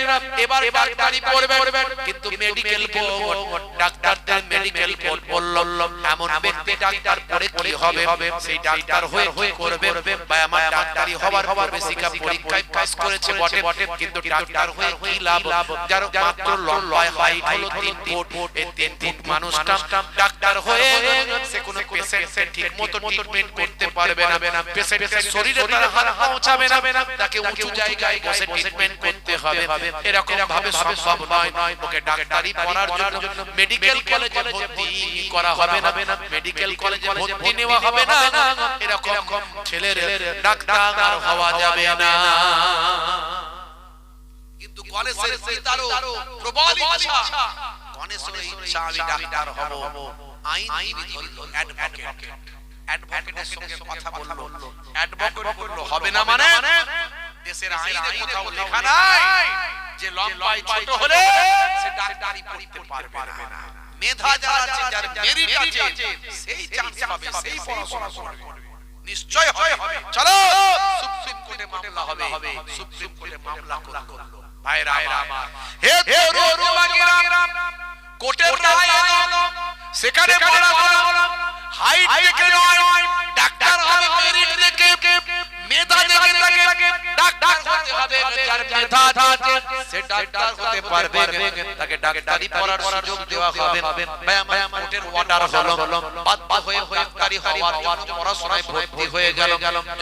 এবার ডাক্তারি পড়বেন কিন্তু মেডিকেল বোর্ড ডাক্তারদের মেডিকেল বোর্ড বলল এমন ব্যক্তি ডাক্তার পড়ে কি হবে সেই ডাক্তার হয়ে করবে বা আমার ডাক্তারি হওয়ার প্রবেশিকা পরীক্ষায় পাস করেছে বটে কিন্তু ডাক্তার হয়ে কি লাভ যার মাত্র লম্বা হাইট হলো 3 ফুট এই 3 ফুট মানুষটা ডাক্তার হয়ে সে কোন পেশেন্টের ঠিকমতো ট্রিটমেন্ট করতে পারবে না পেশেন্টের শরীরে তার হাত পৌঁছাবে না তাকে উঁচু জায়গায় বসে ট্রিটমেন্ট করতে হবে এরকম ভাবে সম্ভব নয় ওকে ডাক্তারি পড়ার জন্য মেডিকেল কলেজে ভর্তি করা হবে না মেডিকেল কলেজে ভর্তি নেওয়া হবে না এরকম ছেলের ডাক্তার হওয়া যাবে না কিন্তু গণেশের পিতারও প্রবল ইচ্ছা গণেশের ইচ্ছা আমি ডাক্তার হব আইনজীবী হলো অ্যাডভোকেটের সঙ্গে কথা বললো অ্যাডভোকেট বললো হবে না মানে দেশের আইনে কোথাও লেখা নাই যে লম্বাই ছোট হলে সে ডাক্তারি পড়তে পারবে না মেধা যার আছে যার মেরিট আছে সেই চান্স পাবে সেই পড়াশোনা করবে নিশ্চয় হবে চলো সুপ্রিম কোর্টে মামলা হবে সুপ্রিম কোর্টে মামলা করলো ভাইরা আমার হে তরুণরা কোর্টের রায় এলো সেখানে বলা হলো হাইট দেখে নয় ডাক্তার হবে মেরিট দেখে যার মেধা আছে সে ডাক্তার হতে পারবে, তাকে ডাক্তারি পড়ার সুযোগ দেওয়া হবে। ভাই আমার কোর্টের অর্ডার হলো, বাধ্য হয়ে ডাক্তারি হওয়ার জন্য পড়াশোনায় ভর্তি হয়ে গেল।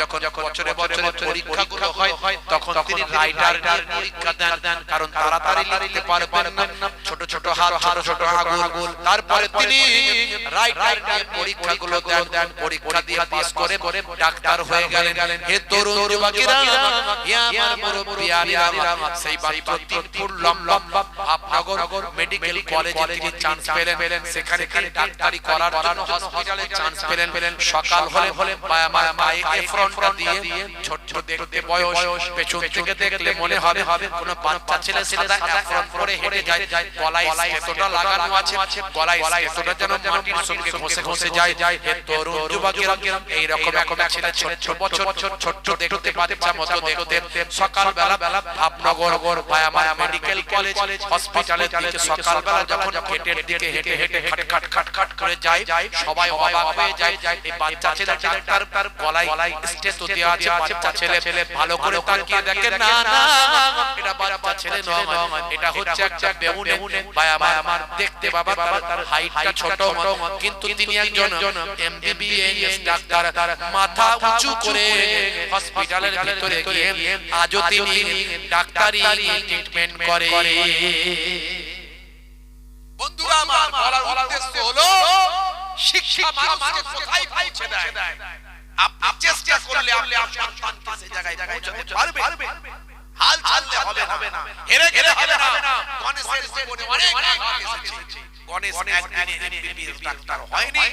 যখন বছরে বছরে পরীক্ষাগুলো হয় তখন তিনি রাইটার পরীক্ষা দেন, কারণ তাড়াতাড়ি লিখতে পারবেন না, ছোট ছোট হাত ছোট ছোট আঙুল। তারপরে তিনি রাইটার নিয়ে পরীক্ষাগুলো দেন, পরীক্ষা দিয়ে পাস করে ডাক্তার হয়ে গেলেন। হে তরুণ যুবকেরা, হে আমার মুরব্বিয়ারা, সেই মাত্র 3 ফুট লম্বা ভাবনগর মেডিকেল কলেজে তিনি চান্স পেলেন। সেখানে তিনি ডাক্তারি করার জন্য হসপিটালে চান্স পেলেন। সকাল হলে আমার মায়ে এফরনটা দিয়ে ছোট ছোট দেখতে বয়স, পেছন থেকে দেখলে মনে হবে কোনো বাচ্চা ছেলে সাদা এফরন পরে হেঁটে যায়, গলায় স্টেথোটা লাগানো আছে, গলায় স্টেথোটা যেন মাটির সঙ্গে ঘষে যায়। হে তরুণ যুবকেরা, এই রকম একটা ছেলে ছোট দেখতে বাচ্চা মতো দেখতে সকাল বেলা ভাবনগর ভাই আমার মেডিকেল কলেজ হসপিটালের দিকে সকাল বেলা যখন গেটের দিকে হেঁটে খাট করে যায়, সবাই অবাক হয়ে যায়। এই বাচ্চা ছেলে ডাক্তার গলায় স্টেথো দেওয়া আছে, বাচ্চা ছেলে ভালো করে তাকিয়ে দেখে, না এটা বাচ্চা ছেলে নয়, এটা হচ্ছে একটা বেউনে ভাই আমার দেখতে বাবা তার হাইটটা ছোট, কিন্তু তিনি একজন এমবিবিএস ডাক্তার। মাথা উঁচু করে হসপিটালের ভিতরে গিয়ে আজও তিনি ডাক্তারি ট্রিটমেন্ট করে। বন্ধুরা আমার বলার উদ্দেশ্য হলো শিক্ষা মানুষকে কোথায় পৌঁছে দেয়। আপনি চেষ্টা করলে আপনি আপনার সন্তানকে সেই জায়গায় পৌঁছাতে পারবেন। হাল ছাড়লে হবে না, হেরে গেলে হবে না। গণেশের জীবনে অনেক আঘাত এসেছে। গণেশ একদিনে এমবিবিএস ডাক্তার হয়নি,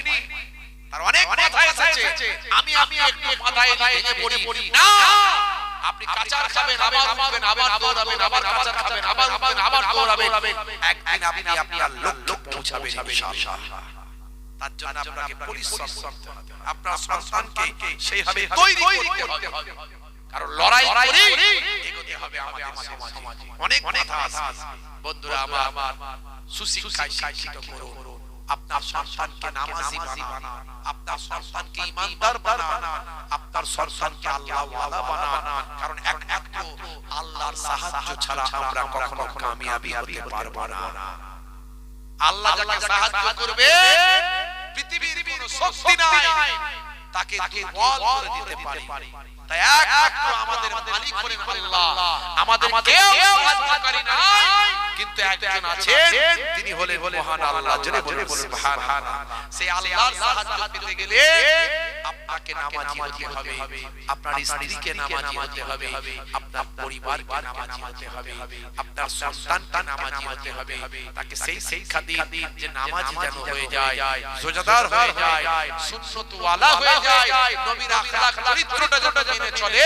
তার অনেক মাথা এসেছে। আমি একটু মাথায় ভেঙে পড়ি না। আপনি কাঁচার খাবেন, আবার উঠবেন, আবার দৌড়াবেন, আবার কাঁচার খাবেন, আবার উঠবেন, আবার দৌড়াবেন। একদিন আপনি আপনার লক্ষ্যে পৌঁছাবেন ইনশাআল্লাহ। তার জন্য আপনাকে পরিশ্রম করতে হবে, আপনার সন্তানকে সেইভাবে তৈরি করতে হবে। কারণ লড়াই করে এগোতে হবে আমাদের সমাজে। অনেক কথা আছে বন্ধুরা আমার, সুশিক্ষায় শিক্ষিত করুন, আপনার সন্তানকে নামাজি বানান, আপনার সন্তানকে ঈমানদার বানান, আপনার সন্তানকে আল্লাহওয়ালা বানান। কারণ একমাত্র আল্লাহর সাহায্য ছাড়া আমরা কখনো কামিয়াবি হতে পারবো না। আল্লাহ যাকে সাহায্য করবে পৃথিবীর কোনো শক্তি নাই তাকে দুর্বল করে দিতে পারে। তাই একমাত্র আমাদের মালিক হলেন আল্লাহ, আমাদের কেউ সাহায্যকারী নাই, কিন্তু একজন আছেন, তিনি হলেন মহান আল্লাহ। জোরে বলুন সুবহানাল্লাহ। সেই আল্লাহর সাহায্য পেতে গেলে আপনাকে নামাজি হতে হবে, আপনার স্ত্রীকে নামাজি হতে হবে, আপনার পরিবারকে নামাজি হতে হবে, আপনার সন্তানকে নামাজি হতে হবে। তাকে সেই শিক্ষা দিন যে নামাজি যেন হয়ে যায়, রোজাদার হয়ে যায়, সুন্নত ওয়ালা হয়ে যায়, নবীর আখলাক চরিত্রটা যেন মেনে চলে,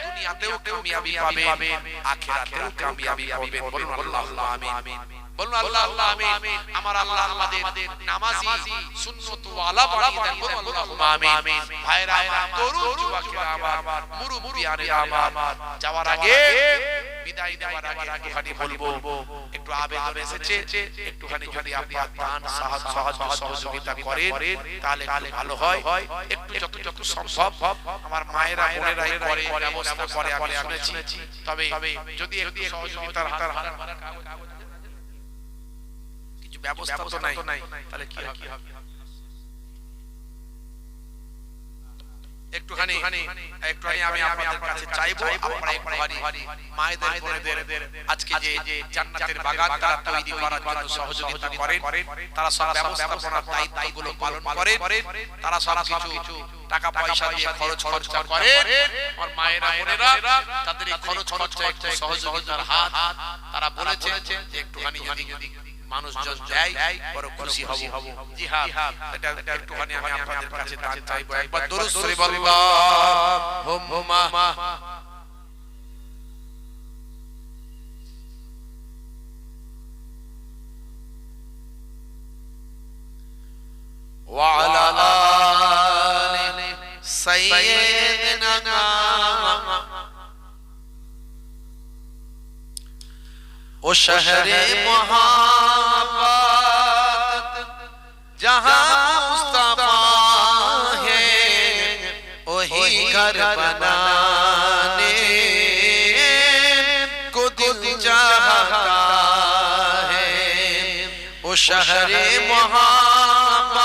দুনিয়াতেও কামিয়াবি পাবে, আখিরাতেও কামিয়াবি পাবে। বলুন আল্লাহুম্মা আমিন। বলুন আল্লাহুম্মা আমিন। আমার আল্লাহ আমাদের নামাজি সুন্নত ওয়ালা বানিয়ে দেন। বলুন আল্লাহুম্মা আমিন। ভাইরা আমার, তরুণ যুবকেরা আমার, মুরব্বিয়ানেরা আমার, যাওয়ার আগে বিদায় দেওয়ার আগে একটুখানি বলবো, একটু আবেদন এসেছে, একটুখানি যদি আপনারা দান সহযোগিতা করেন তাহলে একটু ভালো হয়। একটু যতটুকু সম্ভব আমার মায়েরা বোনেরাই করে, ব্যবস্থা করে আমি শুনেছি। তবে যদি একটু সহযোগিতার হাত কিছু ব্যবস্থা তো নাই, তাহলে কি হবে? একটুখানি আমি আপনাদের কাছে চাইবো, আপনারা একটুখানি মায়েদের বোনেদের আজকে যে জান্নাতের বাগান তারা তৈরি করার জন্য সহযোগিতা করেন, তারা সব ব্যবস্থাপনার দায়িত্বগুলো পালন করেন, তারা সব কিছু টাকা পয়সা দিয়ে খরচা করেন। আর মায়েরা বোনেরা তাদের এই খরচা একটু সহযোগিতার হাত তারা বলেছে যে একটুখানি যদি মানুষজন দেয় বড় খুশি হব। জি হ্যাঁ, এটা একটুখানি আমি আপনাদের কাছে দান চাইবো। একবার দরুদ শরীফ আল্লাহুম্মা ওয়া আলা আলি সাইয়্যিদিনা ओ शहरे मोहब्बत जहां मुस्तफा है वही घर बनाने शहरे मोहब्बत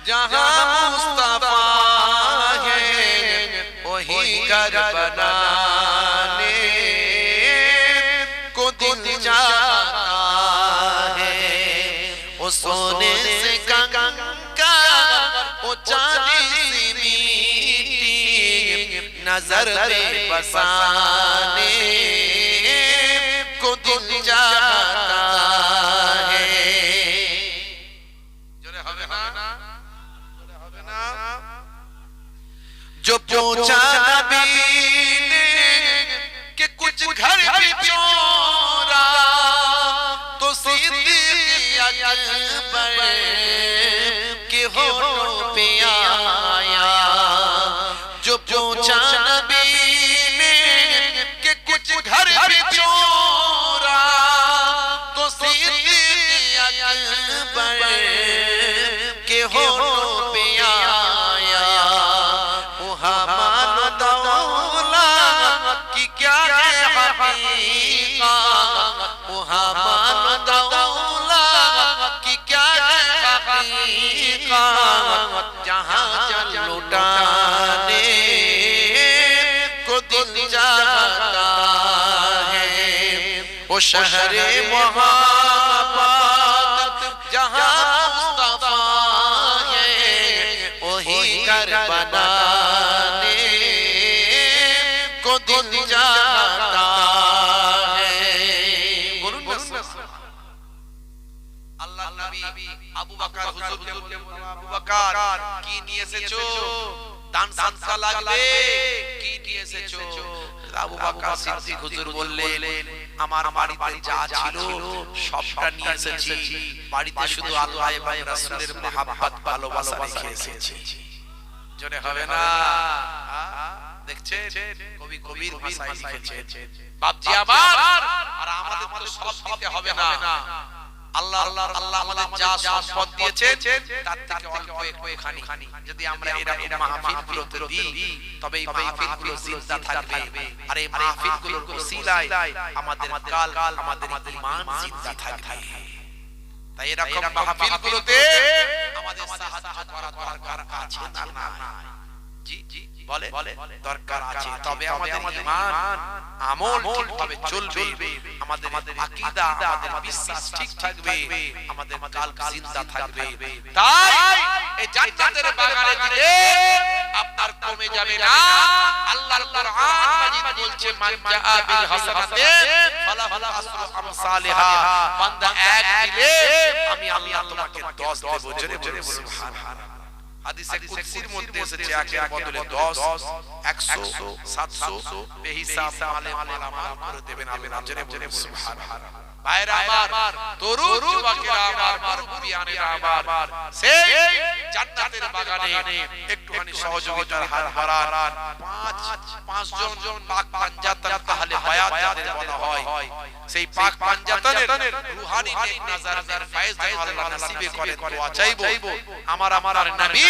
जहां मुस्तफा है वही घर बनाने को दिल चाहता है। वो सोने से कंकर वो चांदी सी मीठी नजर में बसाने को दिल चाहता है। जो पूछा नबी ने कि कुछ घर भी चोरा तो सिद्दीक़ अकबर के होठों पे आया। जो पूछा नबी ने कि कुछ घर भी चोरा तो सिद्दीक़ अकबर के होठों पे आया। की क्या है हकीकत, वहाँ मानो दौलत की क्या है हकीकत, जहाँ चल लुटाने को दिल चाहता है। वो शहरे मोहब्बत जहाँ मुस्तफा है वही घर बनाने को दिल चाहता है। আল্লাহ নবী আবু বকর হুজুরকে বলে, আবু বকর কি নিয়ে এসেছো? দান সাদকা লাগবে, কি নিয়ে এসেছো? আবু বকর সিদ্দিক হুজুর বললেন, আমার বাড়িতে যা ছিল সবটা নিয়ে এসেছি, বাড়িতে শুধু আল্লাহ এবং রাসূলের মহব্বত ভালোবাসা রেখে এসেছি। জোরে হবে না? দেখছেন কবি কবির ভাষায় লিখেছেন, বাপজি আমার আর আমাদের তো সব দিতে হবে না। আল্লাহ আমাদের যা সম্পদ দিয়েছেন তার থেকে অল্প একটুখানি যদি আমরা এরকম মাহফিলগুলোতে দিই তবে এই মাহফিলগুলো জিন্দা থাকবে। আর এই মাহফিলগুলোর ওসিলায় আমাদের কাল আমাদের ঈমান জিন্দা থাকবে। তাই এরকম মাহফিলগুলোতে আমাদের সাহায্য করা দরকার আছে না? জি জি বলে দরকার আছে। তবে আমাদের ঈমান আমল ঠিকভাবে চলবে, আমাদের আকীদা আমাদের বিশ্বাস ঠিক থাকবে, আমাদের কাল জিন্দা থাকবে। তাই এই জান্নাতের বাগানে দিলে আপনার কমে যাবে না। আল্লাহর কোরআন মাজিদ বলছে, মান জাআ বিল হাসানাতি ফালাহু আসরু আমসালিহা। বান্দা এক দিলে আমি আল্লাহ তোমাকে 10 দেব। জোরে বলে সুবহানাল্লাহ। হাদিসে কুদসির মধ্যে এসেছে একের বদলে 10, 100, 700 বেহিসাব মালে মালামাল করে দেবেন আল্লাহ। জোরে বলে সুবহানাল্লাহ। ভাইরা আমার, তরুণ যুবকেরা আমার, মুরব্বিয়ানেরা আমার, সেই জান্নাতের বাগানে একটুখানি সহযোগিতার হাত বাড়ান। 5 জন পাক পাঞ্জাতন আহলে বায়াত যাদের বলা হয়, সেই পাক পাঞ্জাতনের রূহানি নেক নাজারের ফয়েজ যেন আল্লাহ নসিবে করেন। দোয়া চাইবো আমার নবী